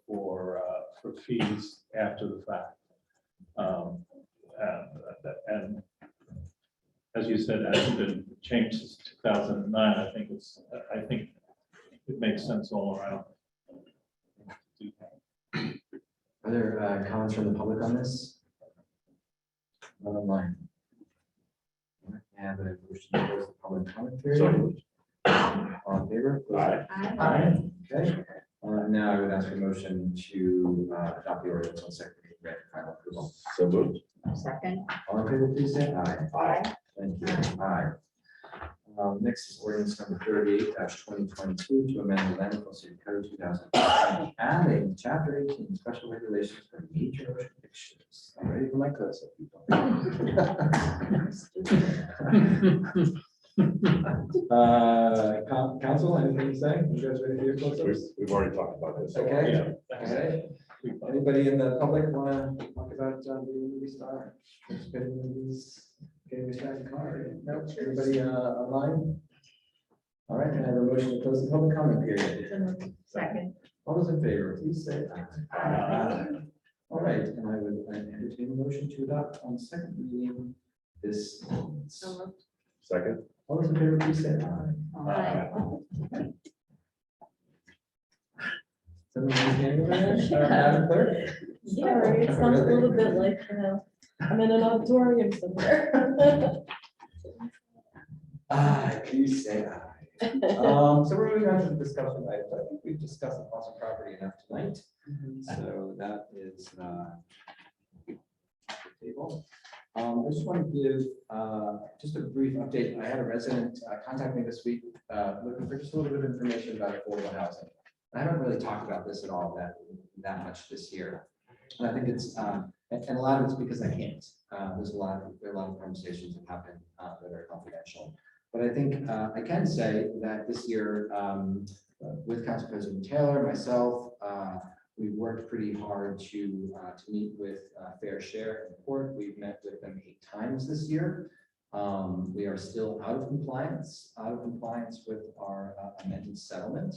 fees after the fact. And as you said, it hasn't been changed since 2009. I think it makes sense all around. Are there comments from the public on this? Not online. Have a motion to close the public comment So period. moved. All in favor? Aye. Okay, now I would ask for a motion to adopt the ordinance on second reading, grant final approval. So moved. Second. All in favor, please say aye. Aye. Thank you. Aye. Next is ordinance number 38-2022 to amend the Lambertville City Code 2020, adding chapter 18 special regulations for major motion pictures. I'm ready for my close-up, people. Council, anything to say? You guys ready for your close-ups? We've already talked about this. Okay. Okay. Anybody in the public want to talk about the movie star? Participating in movies? Getting a second card? No, everybody online? All right, can I have a motion to close the public comment period? Second. All those in favor, please say aye. Aye. All right, and I would entertain a motion to adopt on second reading this. Second. All those in favor, please say aye. Aye. Somebody standing over there? Madam Clerk? Sorry, it sounds a little bit like, I'm in an auditorium somewhere. Aye, please say aye. So we're moving on to the discussion items. I think we've discussed the cost of property enough tonight. So that is the table. I just want to give just a brief update. I had a resident contact me this week looking for just a little bit of information about affordable housing. I haven't really talked about this at all that much this year. And I think it's, and a lot of it's because I can't. There are a lot of conversations that happen that are confidential. But I think I can say that this year, with Council President Taylor, myself, We've worked pretty hard to meet with Fair Share and Port. We've met with them 8 times this year. We are still out of compliance with our amended settlement.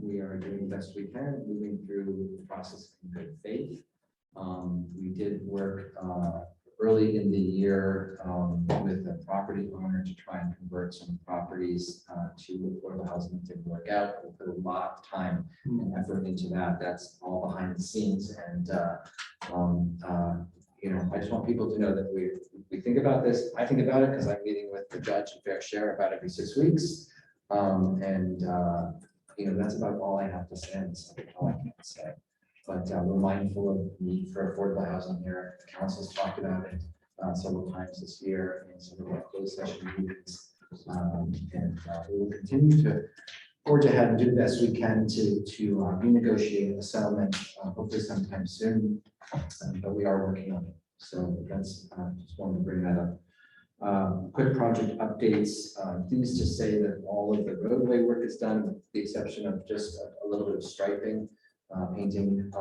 We are doing the best we can, moving through the process in good faith. We did work early in the year with a property owner to try and convert some properties to affordable housing. It didn't work out. We put a lot of time and effort into that. That's all behind the scenes. And I just want people to know that we think about this. I think about it because I'm meeting with the judge and Fair Share about every 6 weeks. That's about all I have to say. That's all I can say. But we're mindful of the need for affordable housing here. The council's talked about it several times this year in some of our closed session meetings. We will continue to forge ahead and do the best we can to renegotiate a settlement, hopefully sometime soon. But we are working on it. So that's just wanted to bring that up. Quick project updates. Pleased to say that all of the roadway work is done, with the exception of just a little bit of striping. Painting, I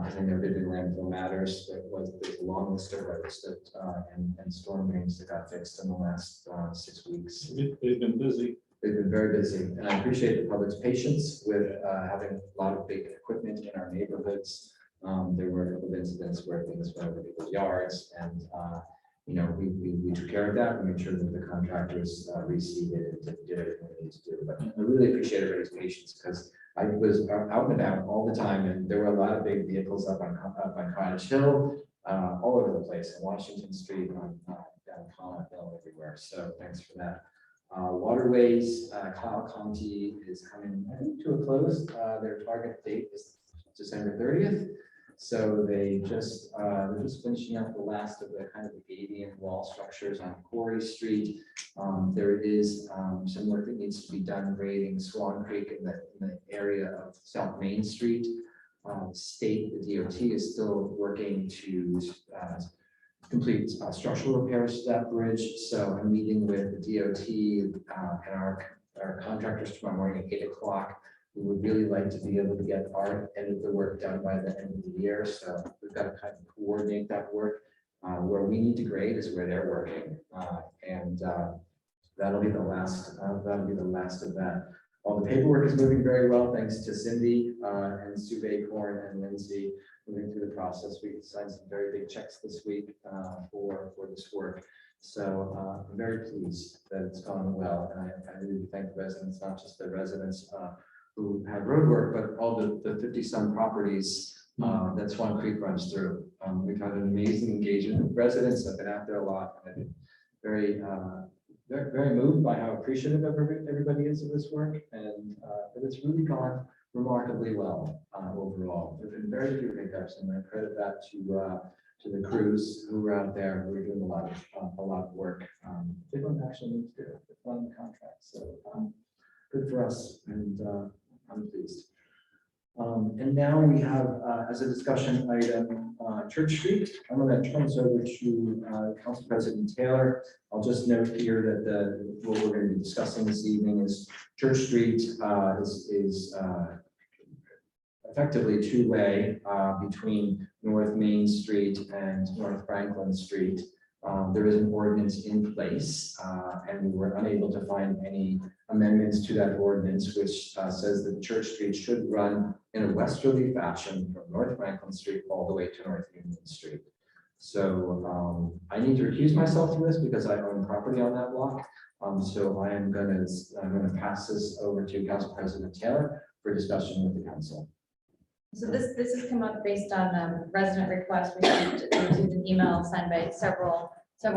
think there did in landfill matters. There's a long list of roads that and storm drains that got fixed in the last 6 weeks. They've been busy. They've been very busy, and I appreciate the public's patience with having a lot of big equipment in our neighborhoods. There were a couple of incidents where things went over people's yards, and we took care of that. We made sure that the contractors reseeded and did everything they needed to do. But I really appreciate everybody's patience because I was out and about all the time, and there were a lot of big vehicles up on Cottage Hill, all over the place, on Washington Street, down Common Hill, everywhere. So thanks for that. Waterways, Kyle Conti is coming, I think, to a close. Their target date is December 30th. So they're just finishing up the last of the kind of the Gadian wall structures on Quarry Street. There is some work that needs to be done grading Swan Creek in the area of South Main Street. The DOT is still working to complete structural repairs to that bridge. So I'm meeting with the DOT and our contractors tomorrow morning at 8 o'clock. We would really like to be able to get our end of the work done by the end of the year. So we've got to kind of coordinate that work. Where we need to grade is where they're working. That'll be the last of that. All the paperwork is moving very well, thanks to Cindy and Sue Acorn and Lindsay moving through the process. We signed some very big checks this week for this work. So I'm very pleased that it's gone well. And I really thank the residents, not just the residents who have road work, but all the 50-some properties that Swan Creek runs through. We've had an amazing engagement with residents. I've been out there a lot. And I've been very moved by how appreciative everybody is of this work, and but it's really gone remarkably well overall. There've been very few hiccups, and I credit that to the crews who were out there who were doing a lot of work. They don't actually need to do it. They're on the contract, so good for us, and I'm pleased. And now we have, as a discussion item, Church Street. I'm going to turn this over to Council President Taylor. I'll just note here that what we're going to be discussing this evening is Church Street is effectively two-way between North Main Street and North Franklin Street. There is an ordinance in place, and we were unable to find any amendments to that ordinance, which says that Church Street should run in a westerly fashion from North Franklin Street all the way to North Union Street. So I need to recuse myself from this because I own property on that block. So I'm going to pass this over to Council President Taylor for discussion with the council. So this has come up based on resident requests. We received an email signed by several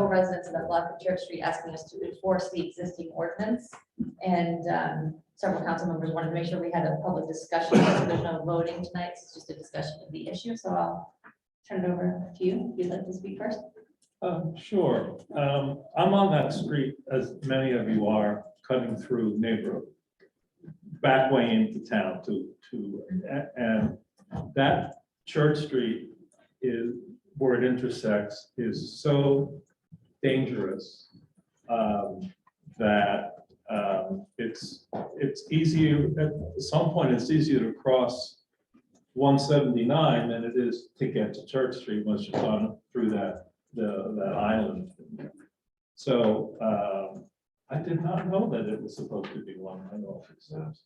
residents of that block of Church Street asking us to enforce the existing ordinance. And several council members wanted to make sure we had a public discussion. So there's no voting tonight. It's just a discussion of the issue. So I'll turn it over to you. If you'd like to speak first. Sure. I'm on that street, as many of you are, cutting through neighborhood, back way into town and that Church Street is where it intersects is so dangerous that it's easier at some point. It's easier to cross 179 than it is to get to Church Street once you've gone through that island. So I did not know that it was supposed to be one-way offices.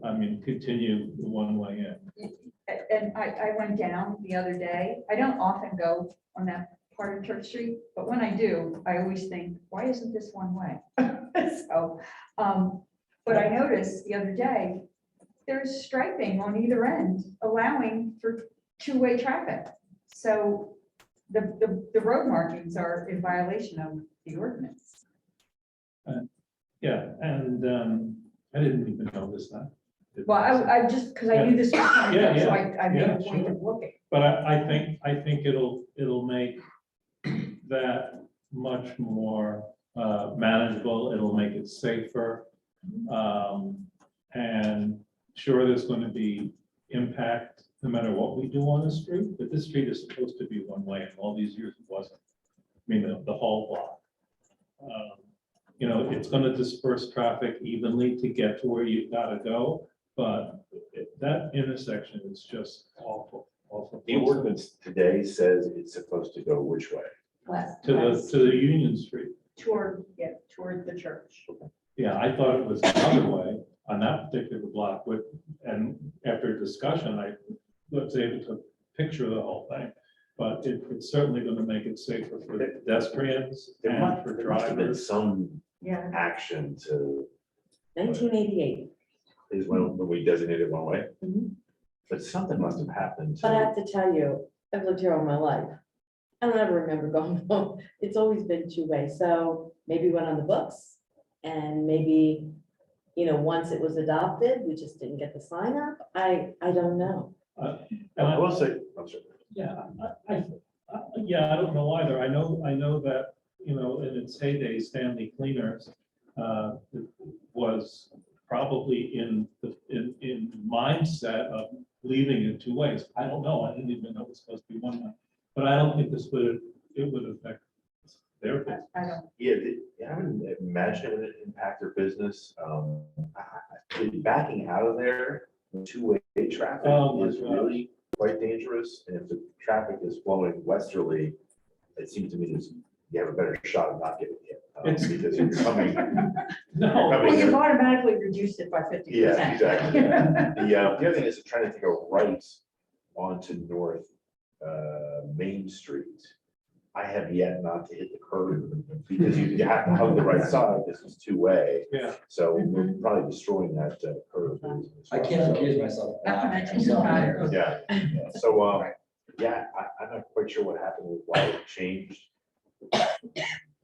I mean, continue the one-way in. And I went down the other day. I don't often go on that part of Church Street, but when I do, I always think, why isn't this one way? So, but I noticed the other day, there's striping on either end, allowing for two-way traffic. So the road markings are in violation of the ordinance. Yeah, and I didn't even notice that. Well, I just, because I knew this was coming up, so I made a Yeah, point sure. of looking. But I think it'll make that much more manageable. It'll make it safer. And sure, there's going to be impact no matter what we do on the street, but this street is supposed to be one way, and all these years it wasn't. I mean, the whole block. You know, it's going to disperse traffic evenly to get to where you've got to go, but that intersection is just awful, awful. The ordinance today says it's supposed to go which way? West. To the Union Street. Toward the church. Yeah, I thought it was the other way on that particular block and after discussion, I was able to picture the whole thing. But it's certainly going to make it safer for pedestrians There and must for there must have been drivers. some Yeah. action to, 1988. is when we designated one way. Mhm. But something must have happened. But I to- have to tell you, I've lived here all my life. I don't ever remember going home. It's always been two-way. So maybe it went on the books and maybe, once it was adopted, we just didn't get the sign up. I don't know. And I will say, I'm sorry. Yeah, I don't know either. I know that, in its heyday, Stanley Cleaners was probably in mindset of leaving it two ways. I don't know. I didn't even know it was supposed to be one way. But I don't think it would affect their business. I don't, Yeah, I would imagine it would impact their business. Backing out of there, two-way traffic Oh, my is gosh. really quite dangerous. And if the traffic is flowing westerly, it seems to me that you have a better shot of not getting hit. It's- Because you're coming. No, I mean, well, you've automatically reduced it by 50%. Yeah, exactly. The other thing is trying to go right onto North Main Street. I have yet not to hit the curb because you have to hug the right side. This is two-way. yeah. So we're probably destroying that curve. as I well. can't So, accuse myself. of Not to laughing. mention I'm tires. sorry. Yeah, so, I'm not quite sure what happened with why it changed.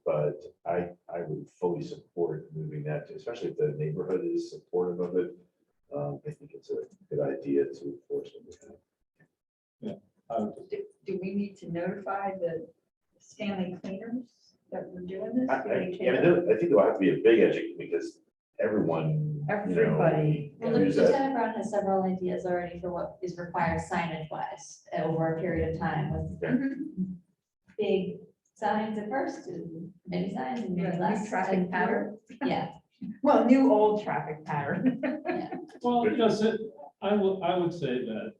But I would fully support moving that, especially if the neighborhood is supportive of it. I think it's a good idea to enforce it. Do we need to notify the Stanley Cleaners that we're doing this? I Do they I care? think there'll have to be a big education because everyone, Everybody. Well, use that. Lieutenant Brown has several ideas already for what is required signage wise over a period of time with Mhm. big signs at first, and many signs and maybe Yeah, new less. traffic and pattern. fewer. Yeah, Well, new old traffic pattern. Well, I would say that,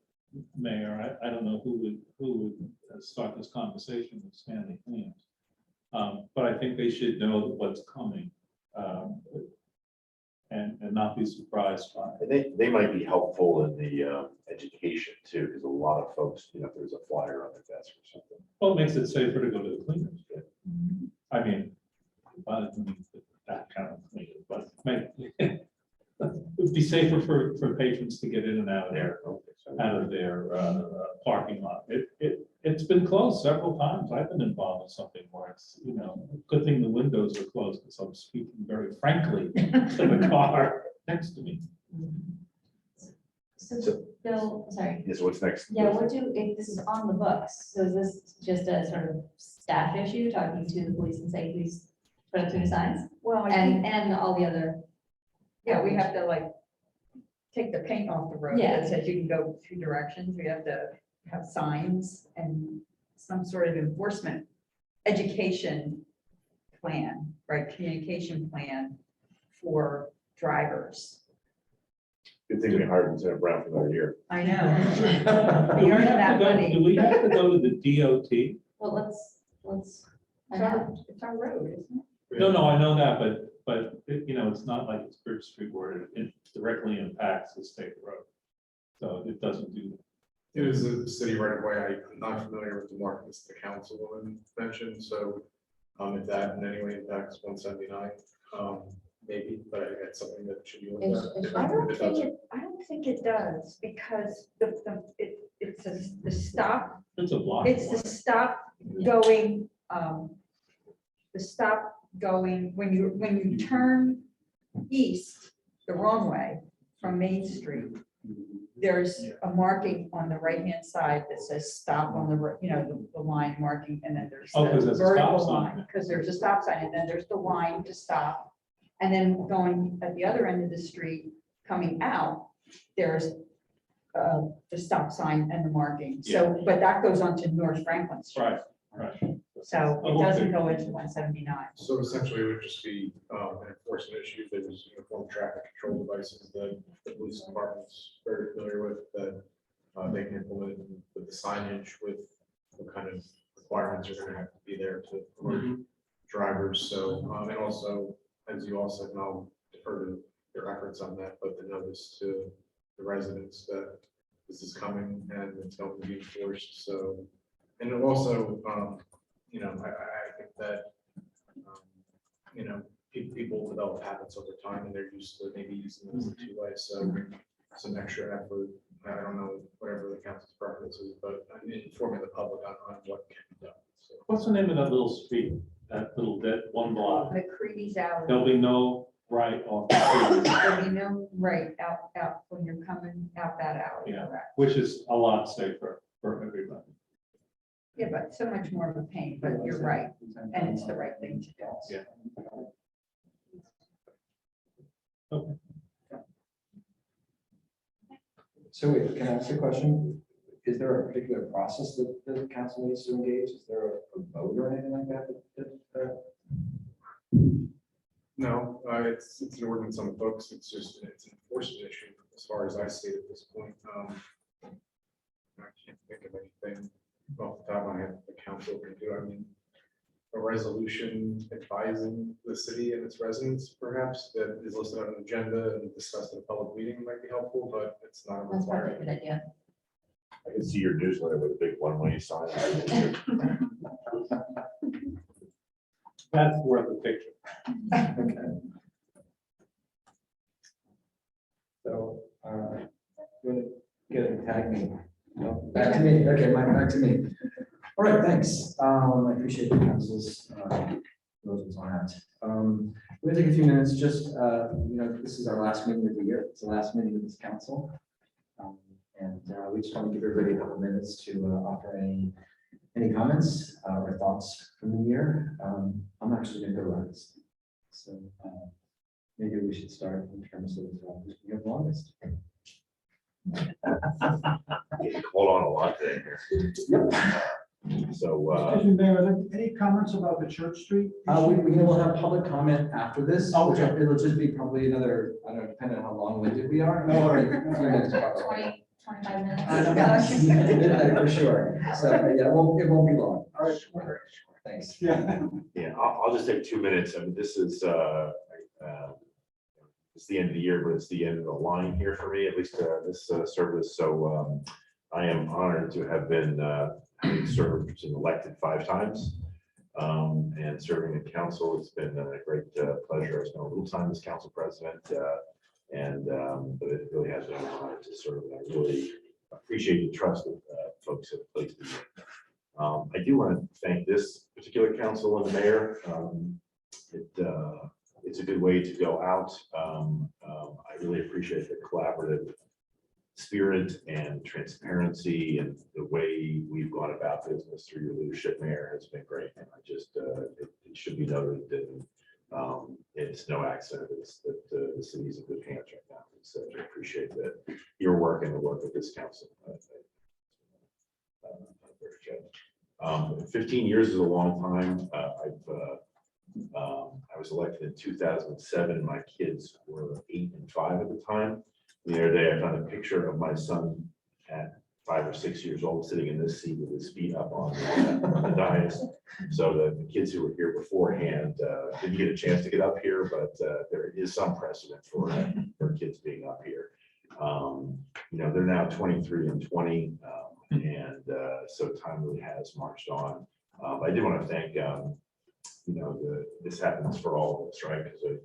Mayor, I don't know who would start this conversation with Stanley Cleaners. But I think they should know what's coming. And not be surprised by it. and they might be helpful in the education too, because a lot of folks, if there's a flyer on their desk or something. Well, it makes it safer to go to the cleaners. I mean, that kind of cleaner, but it would be safer for patrons to get in and out of their parking lot. It's been closed several times. I've been involved in something where it's, good thing the windows are closed because I'm speaking very frankly to the car next to me. so So- Bill, sorry, Yes, what's next? yeah, if this is on the books, so is this just a sort of staff issue, talking to the police and say, please put up two signs? Well, I think, And all the other, yeah, we have to take the paint off the road Yeah. that says you can go two directions. We have to have signs and some sort of enforcement, education plan, right, communication plan for drivers. Good thing we hired Lieutenant Brown for another year. I know. Do we We earned have that to go, money. do we have to go to the DOT? Well, let's. It's our road, isn't it? No, I know that, but, you know, it's not like it's Bridge Street where it directly impacts the state road. So it doesn't do. It was a city right away. I'm not familiar with the markets the councilwoman mentioned, so if that in any way impacts 179, maybe, but I think that's something that should be looked at. If I don't it think doesn't. I don't think it does, because it's the stop, It's a block. it's the stop going, when you turn east the wrong way from Main Street, there's a marking on the right-hand side that says stop on the, the line marking, and then there's Oh, 'cause the there's a stop vertical sign. line, because there's a stop sign, and then there's the line to stop. And then going at the other end of the street, coming out, there's the stop sign and the marking. So, but that goes on to North Franklin Street. Right. So Oh, it doesn't okay. go into 179. So essentially, it would just be an enforcement issue. There's uniform traffic control devices that the police department's very familiar with, that they can implement with the signage, with what kind of requirements are gonna have to be there to alert drivers. So, and also, as you all said, and I'll defer to your efforts on that, but the notice to the residents that this is coming and it's going to be enforced. So, and it also, I think that, people develop habits over time and they're used to maybe using them as a two-way. So some extra effort, I don't know, whatever the council's preference is, but I'm informing the public on what can be done. So What's the name of that little street, that little dead one block? McCready's Alley. There'll be no right off, the street, There'll be no right out when you're coming out that alley. Yeah. correct. which is a lot safer for everybody. Yeah, but so much more of a pain, but you're right, and it's the right thing to do. Yeah. Okay. So wait, can I ask a question? Is there a particular process that the council needs to engage? Is there a vote or anything like that? no, it's an ordinance on the books. It's just, it's an enforcement issue as far as I see it at this point. I can't think of anything off the top of my head the council can do. I mean, a resolution advising the city and its residents perhaps that is listed on an agenda and discussed at a public meeting might be helpful, but it's not a That's probably a requirement. good idea. I can see your newsletter with a big one-way sign. That's worth a picture. Okay. So, you want to get a tag me? No, back to me. Okay, Mike, back to me. All right, thanks. I appreciate the council's those on that. We're gonna take a few minutes, just, this is our last meeting of the year. It's the last meeting of this council. And we just want to give everybody a couple minutes to offer any comments or thoughts from the year. I'm actually gonna go last. So maybe we should start in terms of who's gonna go longest. Hold on a lot there. So, Excuse me, Mayor, are there any comments about the Church Street? We'll have public comment after this. Oh, which okay. It'll just be probably another, I don't know, depending on how long-winded we are. No worries. A few minutes probably. 25 minutes. Midnight for sure. So, yeah, it won't be long. All right. Thanks. Yeah. yeah, I'll just take 2 minutes. I mean, this is, it's the end of the year, but it's the end of the line here for me, at least this service. So I am honored to have been having served and elected 5 times. And serving in council, it's been a great pleasure. I spent a little time as council president, but it really has been an honor to serve. And I really appreciate the trust that folks have placed in me. I do want to thank this particular council and the mayor. It's a good way to go out. I really appreciate the collaborative spirit and transparency, and the way we've gone about business through your leadership, Mayor, has been great. And I just, it should be noted that it's no accident that the city's in good hands right now. So I appreciate that your work and the work of this council. 15 years is a long time. I was elected in 2007. My kids were 8 and 5 at the time. The other day, I found a picture of my son at 5 or 6 years old, sitting in this seat with his feet up on the dais. So the kids who were here beforehand didn't get a chance to get up here, but there is some precedent for kids being up here. They're now 23 and 20, so time really has marched on. I do want to thank, this happens for all of us, right? Because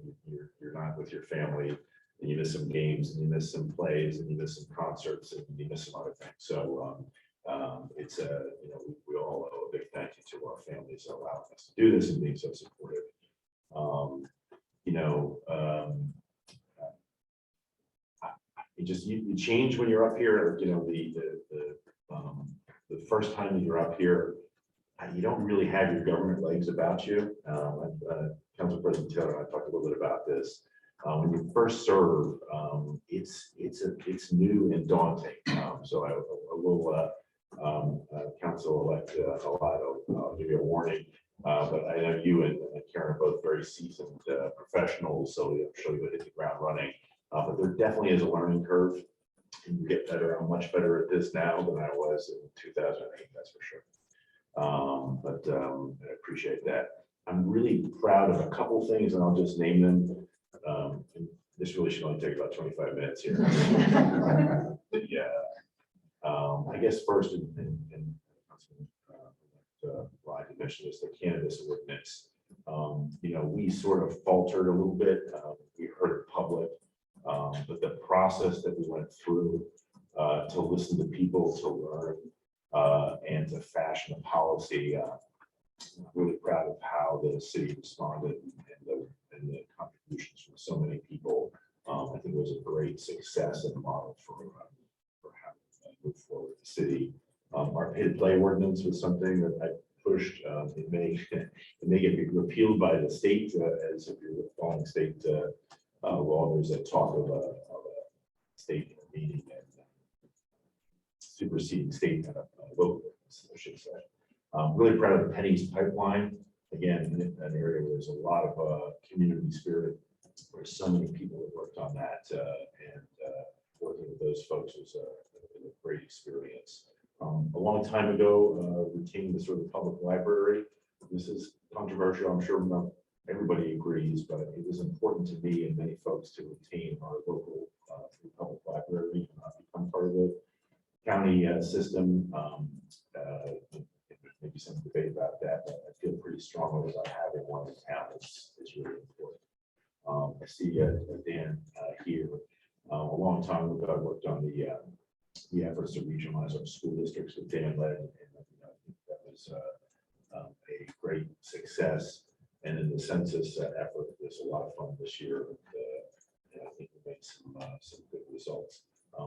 you're not with your family, and you miss some games, and you miss some plays, and you miss some concerts, and you miss some other things. So we all owe a big thank you to our families for allowing us to do this and being so supportive. You change when you're up here. The first time that you're up here, you don't really have your government legs about you. Council President Taylor and I talked a little bit about this. When you first serve, it's new and daunting. So I will Council-elect I'll give you a warning. But I know you and Karen are both very seasoned professionals, so I'm sure you'll hit the ground running. But there definitely is a learning curve, and you get better. I'm much better at this now than I was in 2008, that's for sure. I appreciate that. I'm really proud of a couple things, and I'll just name them. And this really should only take about 25 minutes here. I guess first, I mentioned this, the cannabis ordinance. We sort of faltered a little bit. We heard it public, but the process that we went through to listen to people, to learn, and to fashion a policy. I'm really proud of how the city responded and the contributions from so many people. I think it was a great success and model for how to move forward the city. Our pay-to-play ordinance was something that I pushed. It may get repealed by the state, as if you're following state law. There's a talk of a state meeting and superseding state local, I should say. Really proud of the Pennies pipeline. Again, an area where there's a lot of community spirit. There's so many people that worked on that, and working with those folks was a great experience. A long time ago, retaining the sort of public library. This is controversial. I'm sure not everybody agrees, but it was important to me and many folks to retain our local public library and not become part of the county system. Maybe some debate about that, but I feel pretty strongly about having one in town is really important. I see Dan here. A long time ago, I worked on the efforts to regionalize our school districts with Dan led, and I think that was a great success. And in the census effort, there's a lot of fun this year, and I think we made some good results.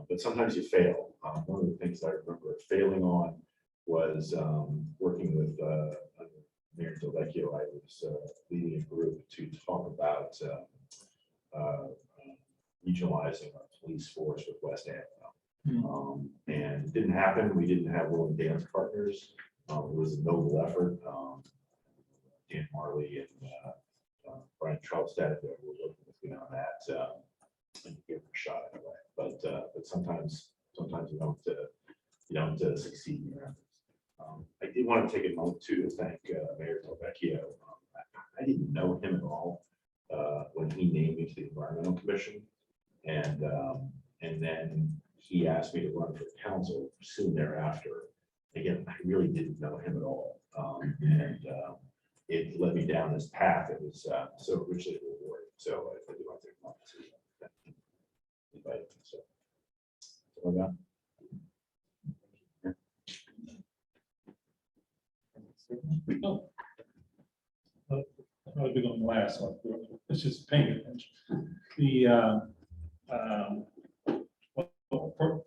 But sometimes you fail. One of the things I remember failing on was working with Mayor Delvecchio. I was leading a group to talk about regionalizing our police force with West Avenue. And it didn't happen. We didn't have willing dance partners. It was a noble effort. Dan Marley and Brian Charlestad were working with me on that, and give it a shot anyway. But sometimes you don't succeed in your efforts. I did want to take a moment too to thank Mayor Delvecchio. I didn't know him at all when he named me to the Environmental Commission, and then he asked me to run for council soon thereafter. Again, I really didn't know him at all, and it led me down this path. It was so richly rewarding. So I do want to take a moment to invite him. So, all I got. Oh. I'll be on the last one. It's just paying attention.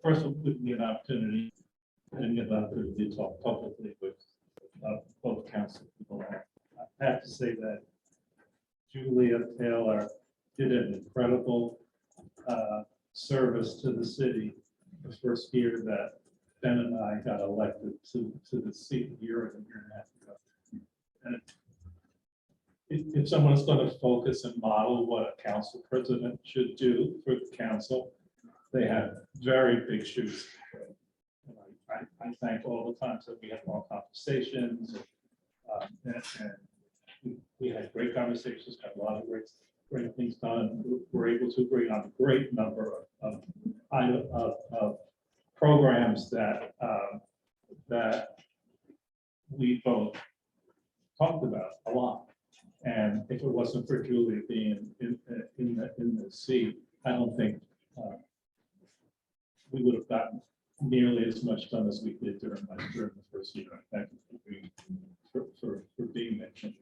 First, it would be an opportunity, and get an opportunity to talk publicly with both council people. I have to say that Julia Taylor did an incredible service to the city the first year that Ben and I got elected to the seat a year and a half ago. And if someone's going to focus and model what a council president should do for the council, they had very big shoes. to fill. And I thank all the times that we had long conversations. And we had great conversations, got a lot of great things done. We're able to bring on a great number of programs that we both talked about a lot. And if it wasn't for Julia being in the seat, I don't think we would have gotten nearly as much done as we did during the first year. Thank you for being mentioned.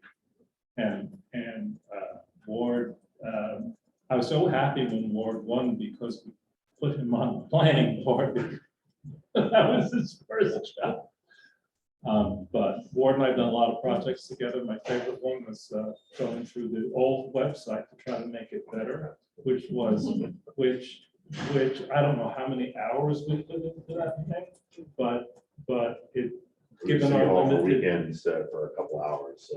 And Ward, I was so happy when Ward won because we put him on the planning board. That was his first job. But Ward and I have done a lot of projects together. My favorite one was going through the old website to try to make it better, which I don't know how many hours we put into that thing, but it, given our all the limited. weekends for a couple hours,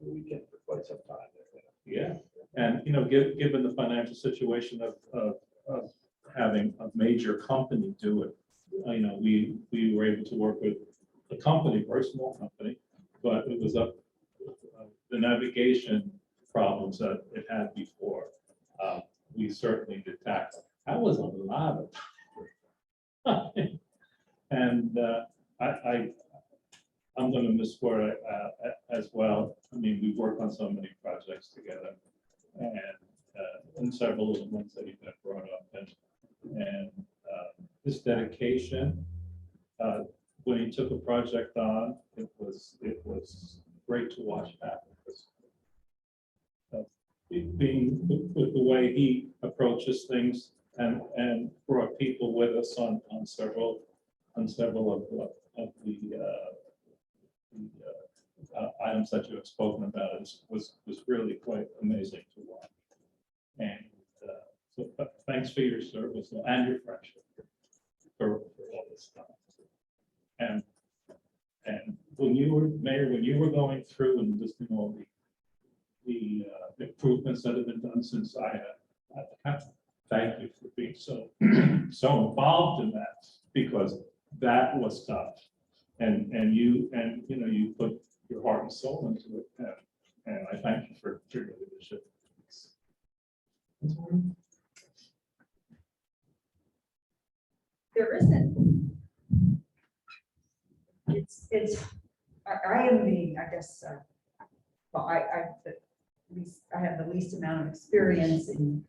every weekend for quite some time. Yeah, and given the financial situation of having a major company do it, we were able to work with a company, very small company, but it was the navigation problems that it had before. We certainly did tackle. That was a lot of time. And I'm going to miss Ward as well. I mean, we've worked on so many projects together, and several of the ones that you've brought up, and his dedication. When he took a project on, it was great to watch that. Being with the way he approaches things and brought people with us on several of the items that you have spoken about was really quite amazing to watch. And so thanks for your service and your friendship for all this stuff. And when you were mayor, when you were going through and listing all the improvements that have been done since I had, thank you for being so involved in that, because that was tough. And you put your heart and soul into it. And I thank you for your leadership. There isn't. I am the, I guess, well, I have the least amount of experience in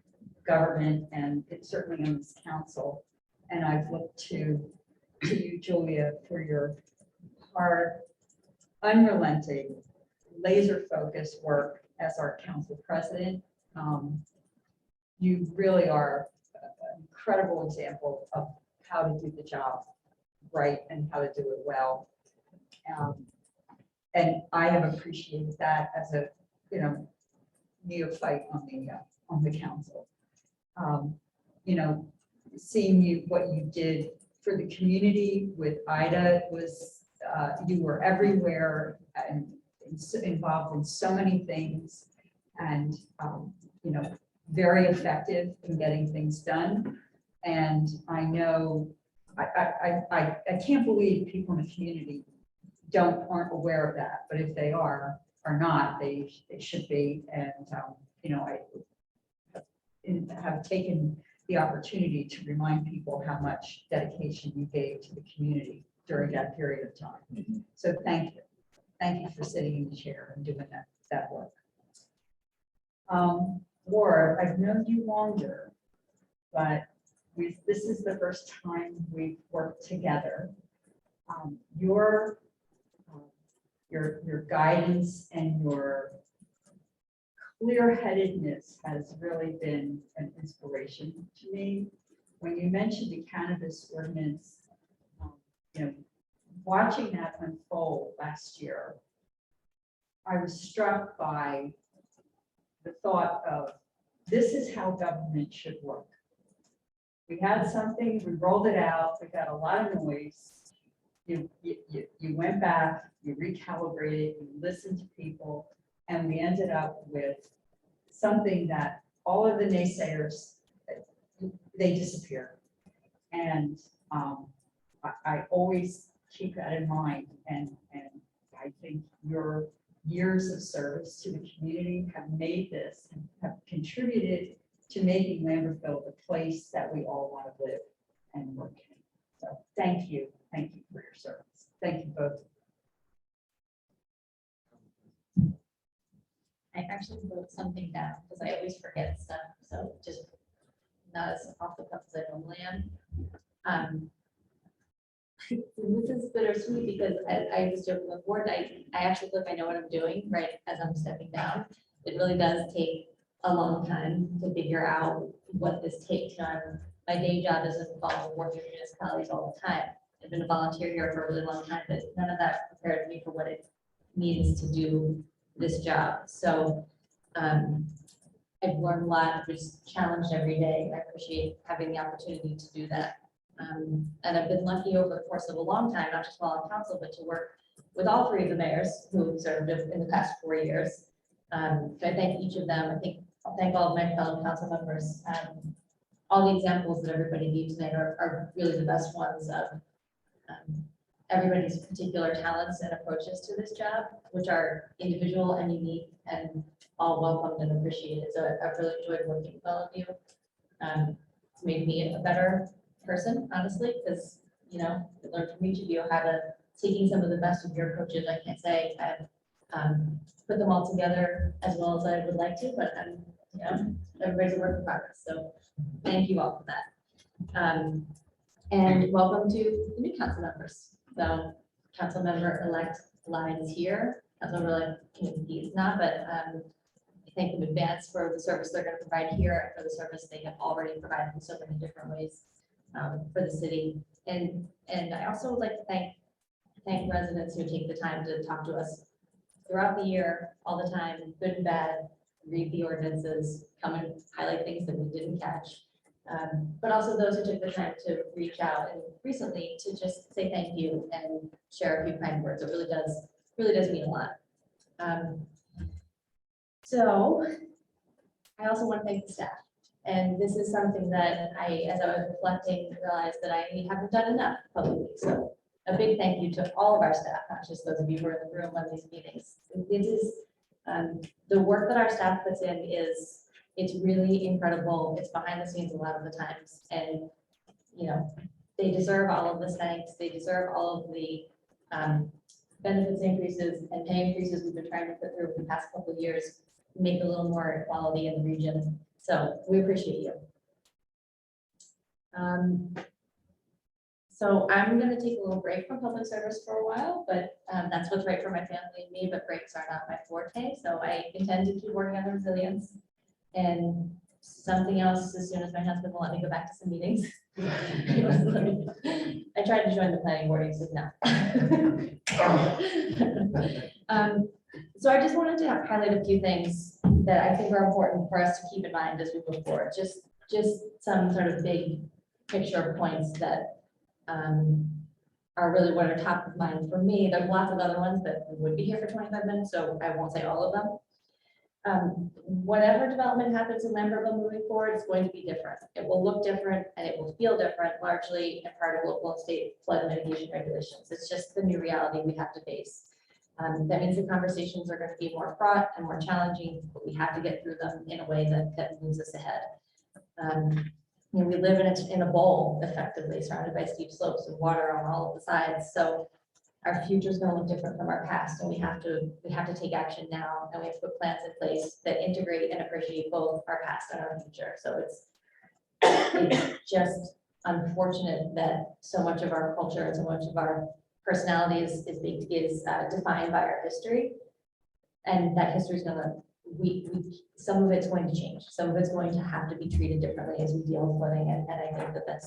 government, and it's certainly on this council. And I've looked to you, Julia, for your hard, unrelenting, laser-focused work as our council president. You really are an incredible example of how to do the job right and how to do it well. And I have appreciated that as a, neophyte on the council. Seeing what you did for the community with Ida was, you were everywhere and involved in so many things, and, very effective in getting things done. And I know, I can't believe people in the community aren't aware of that, but if they are not, they should be. And, I have taken the opportunity to remind people how much dedication you gave to the community during that period of time. So thank you. Thank you for sitting in the chair and doing that work. Ward, I've known you longer, but this is the first time we've worked together. Your guidance and your clear-headedness has really been an inspiration to me. When you mentioned the cannabis ordinance, watching that unfold last year, I was struck by the thought of, this is how government should work. We had something, we rolled it out, we got a lot of noise. You went back, you recalibrated, you listened to people, and we ended up with something that all of the naysayers, they disappeared. And I always keep that in mind, and I think your years of service to the community have made this, and have contributed to making Lambertville the place that we all want to live and work in. So thank you for your service. Thank you both. I actually wrote something down because I always forget stuff, so just not as off the cuff as I normally am. This is bittersweet because I was joking with Ward, I actually feel like I know what I'm doing right as I'm stepping down. It really does take a long time to figure out what this takes. My day job doesn't involve working with municipalities all the time. I've been a volunteer here for a really long time, but none of that prepared me for what it means to do this job. So I've learned a lot, I'm just challenged every day. I appreciate having the opportunity to do that. And I've been lucky over the course of a long time, not just while on council, but to work with all three of the mayors who have served in the past 4 years. So I thank each of them. I'll thank all of my fellow council members. All the examples that everybody gave tonight are really the best ones of everybody's particular talents and approaches to this job, which are individual and unique and all welcomed and appreciated. So I've really enjoyed working with all of you. It's made me a better person, honestly, because, I learned from each of you how to, taking some of the best of your approaches. I can't say I've put them all together as well as I would like to, but everybody's a work in progress. So thank you all for that. And welcome to the new council members. So council member-elect Line is here. Councilmember-elect Kennedy is not, but I thank them in advance for the service they're going to provide here and for the service they have already provided in so many different ways for the city. And I also would like to thank residents who take the time to talk to us throughout the year, all the time, good and bad, read the ordinances, come and highlight things that we didn't catch. But also those who took the time to reach out and recently to just say thank you and share a few kind words. It really does mean a lot. So I also want to thank the staff. And this is something that as I was reflecting, realized that I haven't done enough publicly. So a big thank you to all of our staff, not just those of you who are in the room on these meetings. It is the work that our staff puts in it's really incredible. It's behind the scenes a lot of the times. And, they deserve all of the thanks. They deserve all of the benefits increases and pay increases we've been trying to put through for the past couple of years, make a little more equality in the region. So we appreciate you. So I'm going to take a little break from public service for a while, but that's what's right for my family and me, but breaks are not my forte. So I intend to keep working on the resilience and something else as soon as my husband will let me go back to some meetings. I tried to join the planning board, he said no. So I just wanted to highlight a few things that I think are important for us to keep in mind as we move forward. Just some sort of big picture points that are really what are top of mind for me. There's lots of other ones that would be here for 25 minutes, so I won't say all of them. Whatever development happens in Lambertville moving forward is going to be different. It will look different and it will feel different, largely in part of local and state flood mitigation regulations. It's just the new reality we have to face. That means the conversations are going to be more fraught and more challenging, but we have to get through them in a way that moves us ahead. We live in a bowl, effectively surrounded by steep slopes and water on all of the sides. So our future is going to look different from our past, and we have to take action now, and we have to put plans in place that integrate and appreciate both our past and our future. So it's just unfortunate that so much of our culture and so much of our personality is defined by our history, and that history is going to some of it's going to change. Some of it's going to have to be treated differently as we deal with flooding, and I think that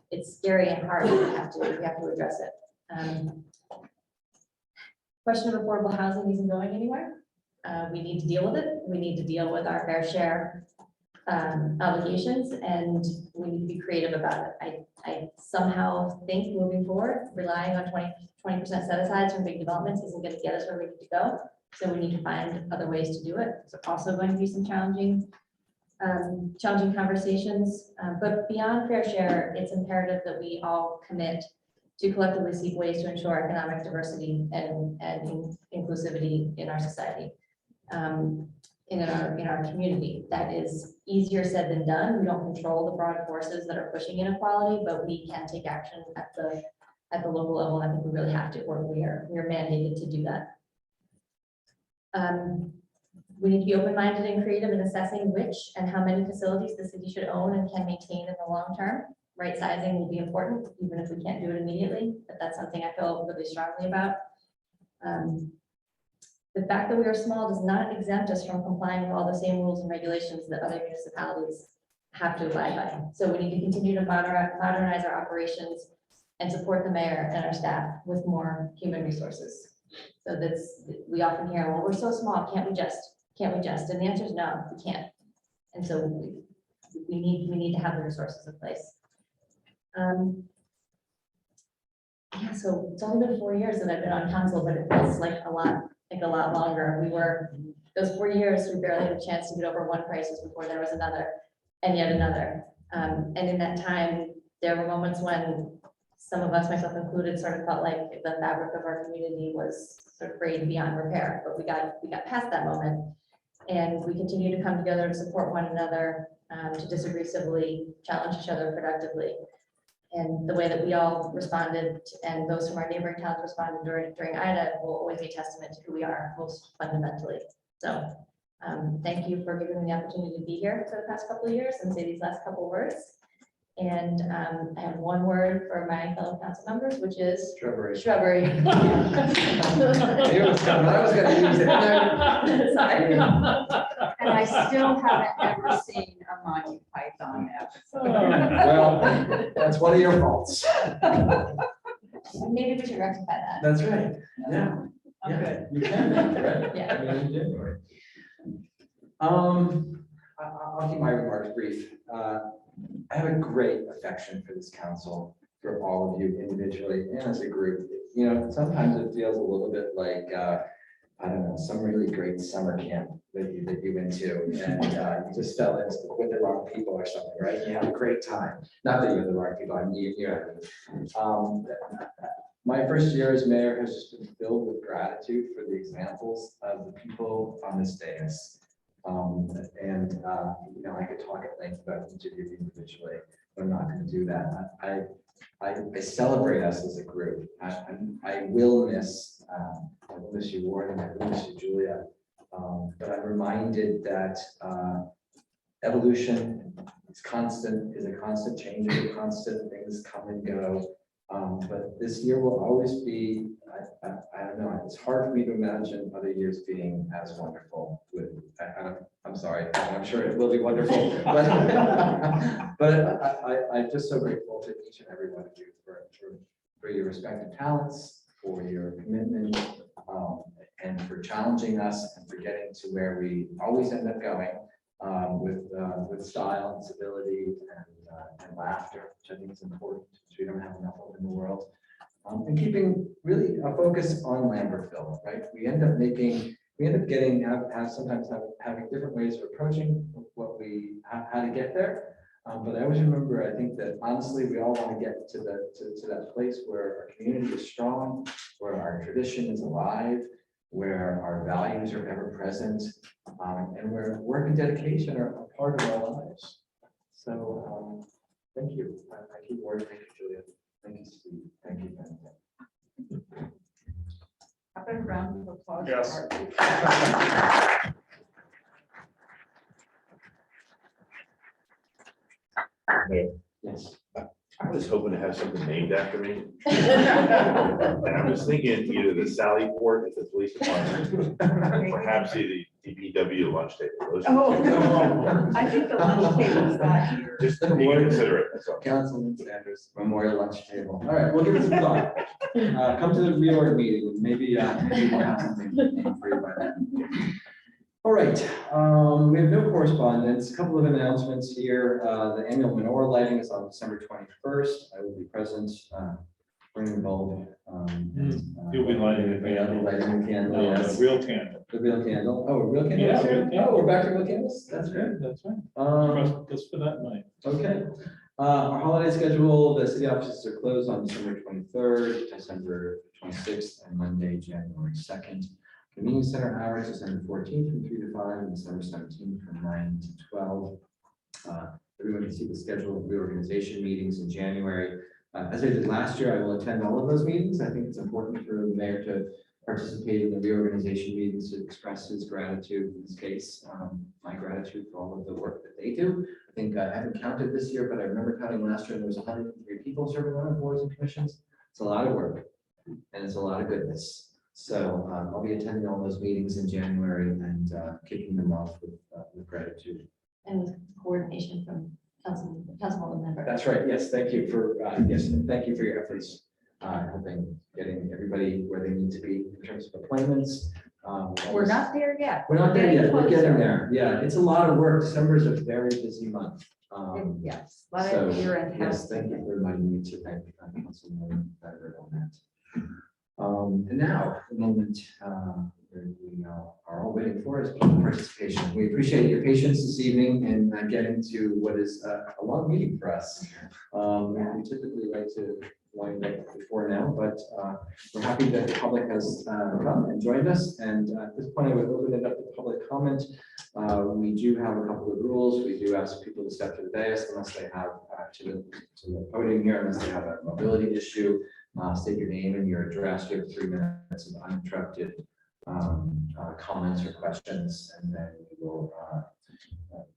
it's scary and hard. We have to address it. Question of affordable housing isn't going anywhere. We need to deal with it. We need to deal with our fair share obligations, and we need to be creative about it. I somehow think moving forward, relying on 20% set asides from big developments isn't going to get us where we need to go. So we need to find other ways to do it. It's also going to be some challenging challenging conversations. But beyond fair share, it's imperative that we all commit to collectively seek ways to ensure economic diversity and inclusivity in our society. In our community. That is easier said than done. We don't control the broad forces that are pushing inequality, but we can take action at the local level. I think we really have to, or we are mandated to do that. We need to be open-minded and creative in assessing which and how many facilities the city should own and can maintain in the long term. Right sizing will be important, even if we can't do it immediately, but that's something I feel really strongly about. The fact that we are small does not exempt us from complying with all the same rules and regulations that other municipalities have to abide by. So we need to continue to modernize our operations and support the mayor and our staff with more human resources. So we often hear, well, we're so small, can't we just? And the answer is no, we can't. And so we need to have the resources in place. Yeah, so it's only been 4 years that I've been on council, but it feels like a lot longer. Those 4 years, we barely had a chance to get over one crisis before there was another and yet another. And in that time, there were moments when some of us, myself included, sort of felt like the fabric of our community was sort of frayed beyond repair, but we got past that moment. And we continue to come together to support one another, to disagree civilly, challenge each other productively. And the way that we all responded and those from our neighboring towns responded during Ida will always be a testament to who we are most fundamentally. So thank you for giving me the opportunity to be here for the past couple of years and say these last couple of words. And I have one word for my fellow council members, which is Shrubbery. shrubbery. I knew it was coming. I was gonna use it. Sorry. And I still haven't ever seen a Monty Python episode. Well, that's one of your faults. Maybe we should rectify that. That's right. Yeah. I'm good. You can, right? Yeah. I mean, you did, right. I'll keep my remarks brief. I have a great affection for this council, for all of you individually and as a group. You know, sometimes it feels a little bit like, I don't know, some really great summer camp that you went to, and you just fell in with the wrong people or something, right? You had a great time. Not that you had the wrong people, I mean, you know. My first year as mayor has just been filled with gratitude for the examples of the people on this dais. You know, I could talk at length about each of you individually, but I'm not going to do that. I celebrate us as a group. I will miss you, Warren, and I will miss you, Julia. But I'm reminded that evolution is a constant change, constant things come and go. But this year will always be, I don't know, it's hard for me to imagine other years being as wonderful with, I'm sorry, I'm sure it will be wonderful. But I'm just so grateful to each and every one of you for your respective talents, for your commitment, and for challenging us and for getting to where we always end up going with style and civility and laughter, which I think is important, which we don't have enough of in the world. And keeping really a focus on Lambertville, right? We end up sometimes having different ways of approaching how to get there. But I always remember, I think that honestly, we all want to get to that place where our community is strong, where our tradition is alive, where our values are ever present, and where work and dedication are a part of our lives. So thank you. I keep working. Thank you, Julia. Thank you, Steve. Thank you, Ben. Have a round of applause. Yes. for our- Yes. I was hoping to have something named after me. And I was thinking either the Sally Port at the police department, perhaps the DPW lunch table. Those are the two. Oh, I think the lunch table's not here. Just you can consider it. That's all. Councilman Sanders Memorial Lunch Table. All right, we'll give it some thought. Come to the reorg meeting, and maybe we'll have something for you by then. All right, we have no correspondence. A couple of announcements here. The annual menorah lighting is on December 21st. I will be present, bringing the bulb. You'll be lighting the Yeah, I'll be candle. lighting the candle, No, yes. the real candle. The real candle. Oh, real candles? Yeah, here? real candles. Oh, we're back to real candles? That's great. That's right. Um, Just for that night. okay. Our holiday schedule, the city offices are closed on December 23rd, December 26th, and Monday, January 2nd. Convenience center hours, December 14th from 3 to 5, and December 17th from 9 to 12. Everyone can see the schedule of reorganization meetings in January. As I did last year, I will attend all of those meetings. I think it's important for the mayor to participate in the reorganization meetings to express his gratitude, in this case, my gratitude for all of the work that they do. I think I haven't counted this year, but I remember counting last year, and there was 103 people serving on the boards and commissions. It's a lot of work, and it's a lot of goodness. So I'll be attending all those meetings in January and kicking them off with gratitude. And with coordination from councilwoman member. That's right. Yes, thank you for, yes, thank you for your efforts, helping getting everybody where they need to be in terms of appointments. We're not there yet. We're not there yet. We're getting closer. there. Yeah, it's a lot of work. December is a very busy month. Yes, a lot of So, year-end yes, tasks. thank you for reminding me to thank Councilwoman Becker on that. And now, the moment where we are all waiting for is public participation. We appreciate your patience this evening in getting to what is a long meeting for us. We typically like to wind up before now, but we're happy that the public has come and joined us. And at this point, I would open it up to public comment. We do have a couple of rules. We do ask people to step to the dais unless they have to the podium here, unless they have a mobility issue. State your name and your address. You have 3 minutes of uninterrupted comments or questions, and then we will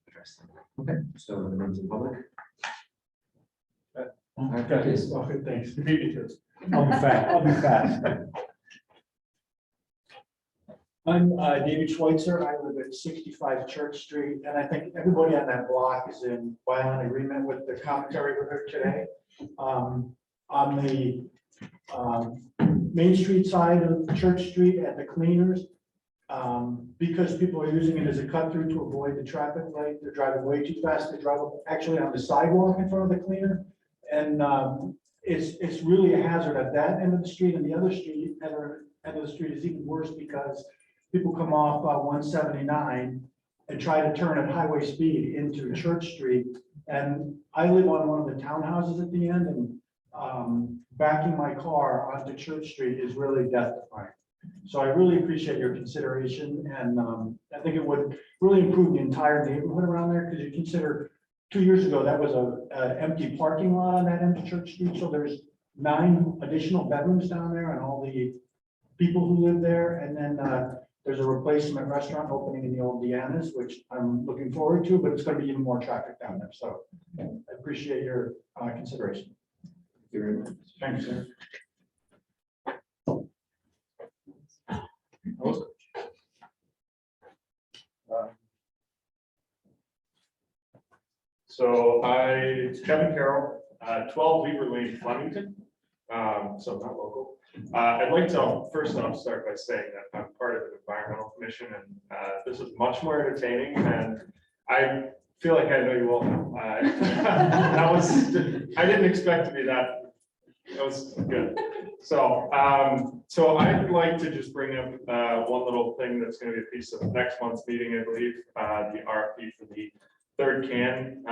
address them. Okay, so the members of the public. Please. Okay, thanks. I'll be fast. I'll be fast. I'm David Schweitzer. I live at 65 Church Street, and I think everybody on that block is in violent agreement with the commentary we heard today. On the Main Street side of Church Street at the cleaners, because people are using it as a cut through to avoid the traffic light, they're driving way too fast. They drive actually on the sidewalk in front of the cleaner. And it's really a hazard at that end of the street, and the other street, other end of the street is even worse because people come off 179 and try to turn at highway speed into Church Street. And I live on one of the townhouses at the end, and backing my car onto Church Street is really death-defying. So I really appreciate your consideration, and I think it would really improve the entire neighborhood around there, because you consider 2 years ago, that was an empty parking lot on that end of Church Street. So there's 9 additional bedrooms down there and all the people who live there. And then there's a replacement restaurant opening in the old Deanna's, which I'm looking forward to, but it's going to be even more traffic down there. So I appreciate your consideration. Thank you very much. Thanks, sir. So Kevin Carroll, 12 Weaver Lane, Flemington, so not local. I'd like to first off start by saying that I'm part of the environmental commission, and this is much more entertaining, and I feel like I know you all. I didn't expect to be that. That was good. So I'd like to just bring up one little thing that's going to be a piece of next month's meeting, I believe, the RFP for the third can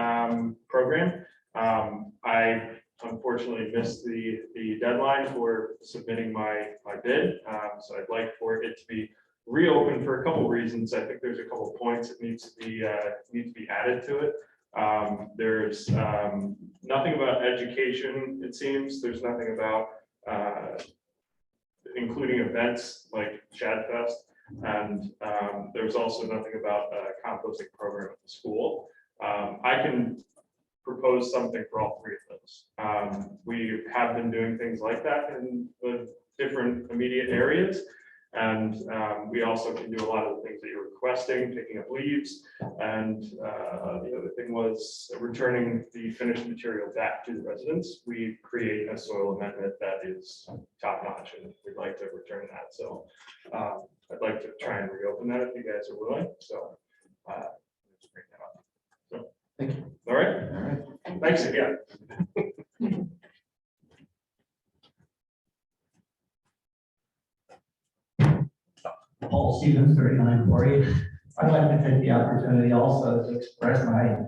program. I unfortunately missed the deadline for submitting my bid. So I'd like for it to be reopened for a couple of reasons. I think there's a couple of points that need to be added to it. There's nothing about education, it seems. There's nothing about including events like Shad Fest. And there's also nothing about a composting program at the school. I can propose something for all 3 of those. We have been doing things like that in the different immediate areas. And we also can do a lot of the things that you're requesting, picking up leaves. And the other thing was returning the finished material back to the residents. We create a soil amendment that is top notch, and we'd like to return that. So I'd like to try and reopen that if you guys are willing. So just bring that up. So Thank you. all right. All right. Thanks again. Paul, Steve Stevens, 3940. I'd like to take the opportunity also to express my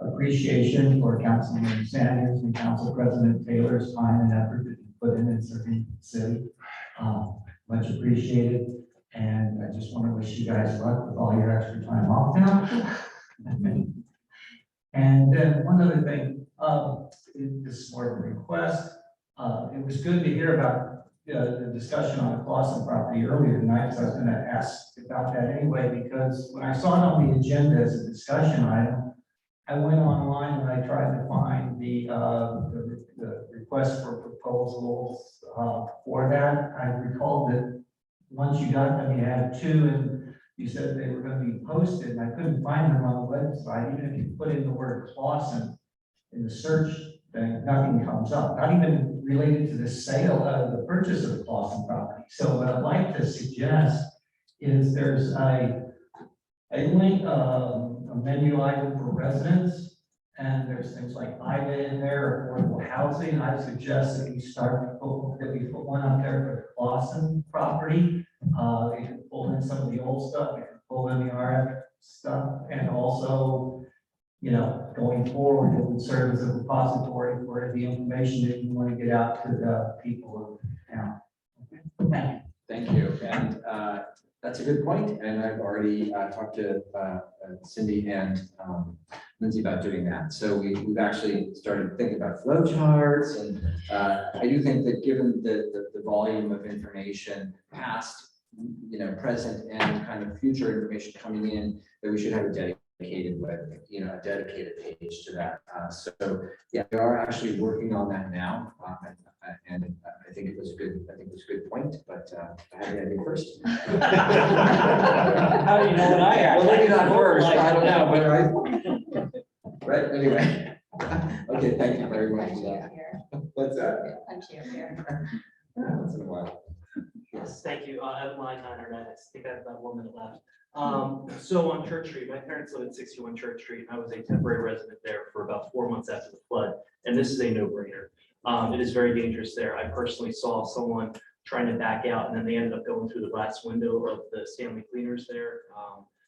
appreciation for Councilman Sanders and Council President Taylor's time and effort that you put in serving the city. Much appreciated. And I just want to wish you guys luck with all your extra time off now. And then one other thing, this is more of a request. It was good to hear about the discussion on the Clausen property earlier tonight, so I was going to ask about that anyway, because when I saw it on the agenda as a discussion item, I went online and I tried to find the request for proposals for that. I recalled that once you got them, you had two, and you said they were going to be posted, and I couldn't find them on the website. Even if you put in the word Clausen in the search thing, nothing comes up, not even related to the sale of the purchase of the Clausen property. So what I'd like to suggest is there's a link, a menu item for residents, and there's things like IVA in there, affordable housing. I suggest that we put one up there for the Clausen property. You can pull in some of the old stuff, you can pull in the RF stuff, and also, you know, going forward, it would serve as a repository for the information that you want to get out to the people of town. Okay. Thank you. And that's a good point. And I've already talked to Cindy and Lindsay about doing that. So we've actually started thinking about flow charts. And I do think that given the volume of information past, you know, present and kind of future information coming in, that we should have a dedicated web, you know, a dedicated page to that. So yeah, we are actually working on that now. And I think it was a good point, but I had the idea first. How do you know what I had? Well, maybe not first, I don't know, but I, right, anyway. Okay, thank you very much. Plenty of here. What's that? Plenty of here. Once in a while. Yes, thank you. Evan Line, I think I have about 1 minute left. So on Church Street, my parents live at 61 Church Street, and I was a temporary resident there for about 4 months after the flood, and this is a no-brainer. It is very dangerous there. I personally saw someone trying to back out, and then they ended up going through the glass window of the Stanley Cleaners there.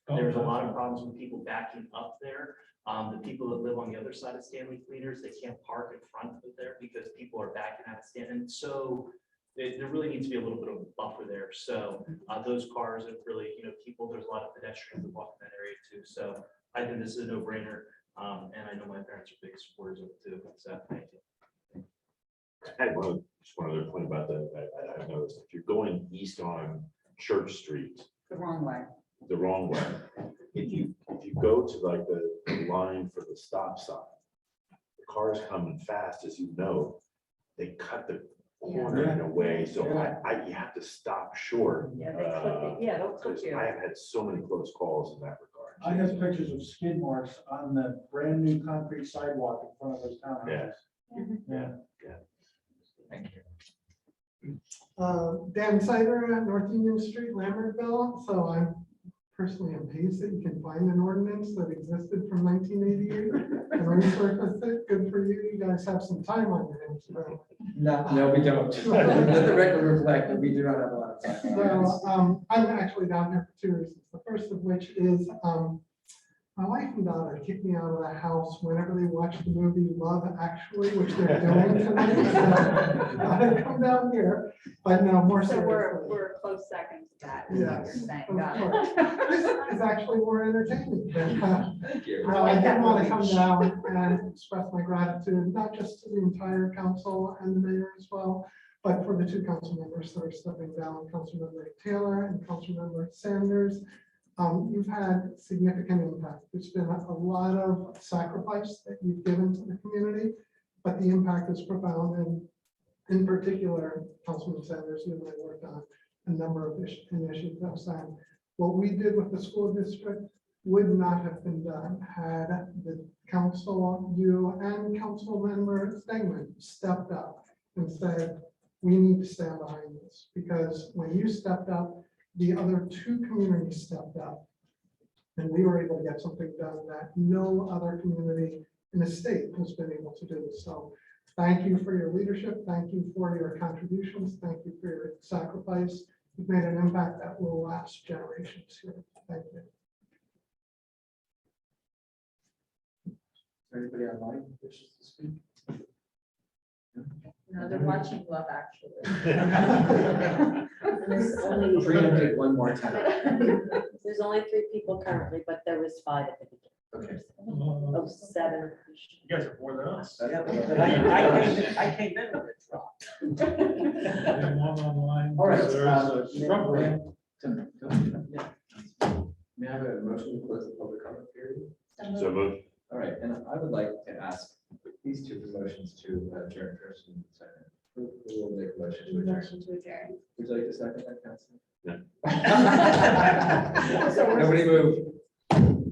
There's a lot of problems with people backing up there. The people that live on the other side of Stanley Cleaners, they can't park in front of there because people are backing out of Stanley. And so there really needs to be a little bit of a buffer there. So those cars are really, you know, people, there's a lot of pedestrians that walk in that area too. So I think this is a no-brainer. And I know my parents are big supporters of it too. So thank you. I had just one other point about that. I've noticed if you're going east on Church Street The wrong way. the wrong way, if you go to like the line for the stop sign, the cars coming fast, as you know, they cut the corner in a way, so you have to stop short. Yeah, they clip it. Yeah, they'll clip Because you. I have had so many close calls in that regard. I have pictures of skid marks on the brand new concrete sidewalk in front of those townhouses. Yeah. Thank you. Dan Sider at North Union Street, Lambertville. So I'm personally amazed that you can find an ordinance that existed from 1988 and resurface it. Good for you. You guys have some time on your hands. So, No, we don't. Let the record reflect that we do not have a lot of time. So I'm actually down here for 2 reasons. The first of which is my wife and daughter kick me out of the house whenever they watch the movie Love Actually, which they're doing tonight. So I come down here, but no, more So seriously. we're a close second to that. is what Yes, you're saying. of Got it. course. This is actually more entertaining. Thank you. No, I did want to come down and express my gratitude, not just to the entire council and the mayor as well, but for the 2 council members that are stepping down, Councilmember Taylor and Councilmember Sanders. You've had significant impact. There's been a lot of sacrifice that you've given to the community, but the impact is profound. And in particular, Councilman Sanders, you and I worked on a number of initiatives. And what we did with the school district would not have been done had the council, you and Councilmember Stegman stepped up and said, we need to stand behind this. Because when you stepped up, the other 2 communities stepped up. And we were able to get something done that no other community in the state has been able to do. So thank you for your leadership. Thank you for your contributions. Thank you for your sacrifice. you've made an impact that will last generations here. Thank you. Anybody online wishes to speak? No, they're watching Love Actually. There's only, Preempted one more time. there's only 3 people currently, but there was 5 at the beginning. Okay. Of 7. You guys are more than us. Yeah, but I came in with it dropped. Anyone online? All right. There's a struggle. May I have a motion to close the public comment period? So moved. All right, and I would like to ask these two motions to adjourn first and second. Who will make a motion to adjourn? Motion to adjourn. Would you like to second that, Council? No. Nobody move.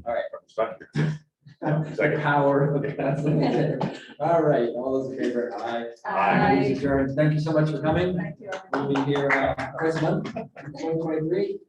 All right. Stuck. The Second. power of the council. All right, all those in favor, aye. Aye. Meeting is adjourned. Thank you so much for coming. Thank you. We'll be here, first month, 2023.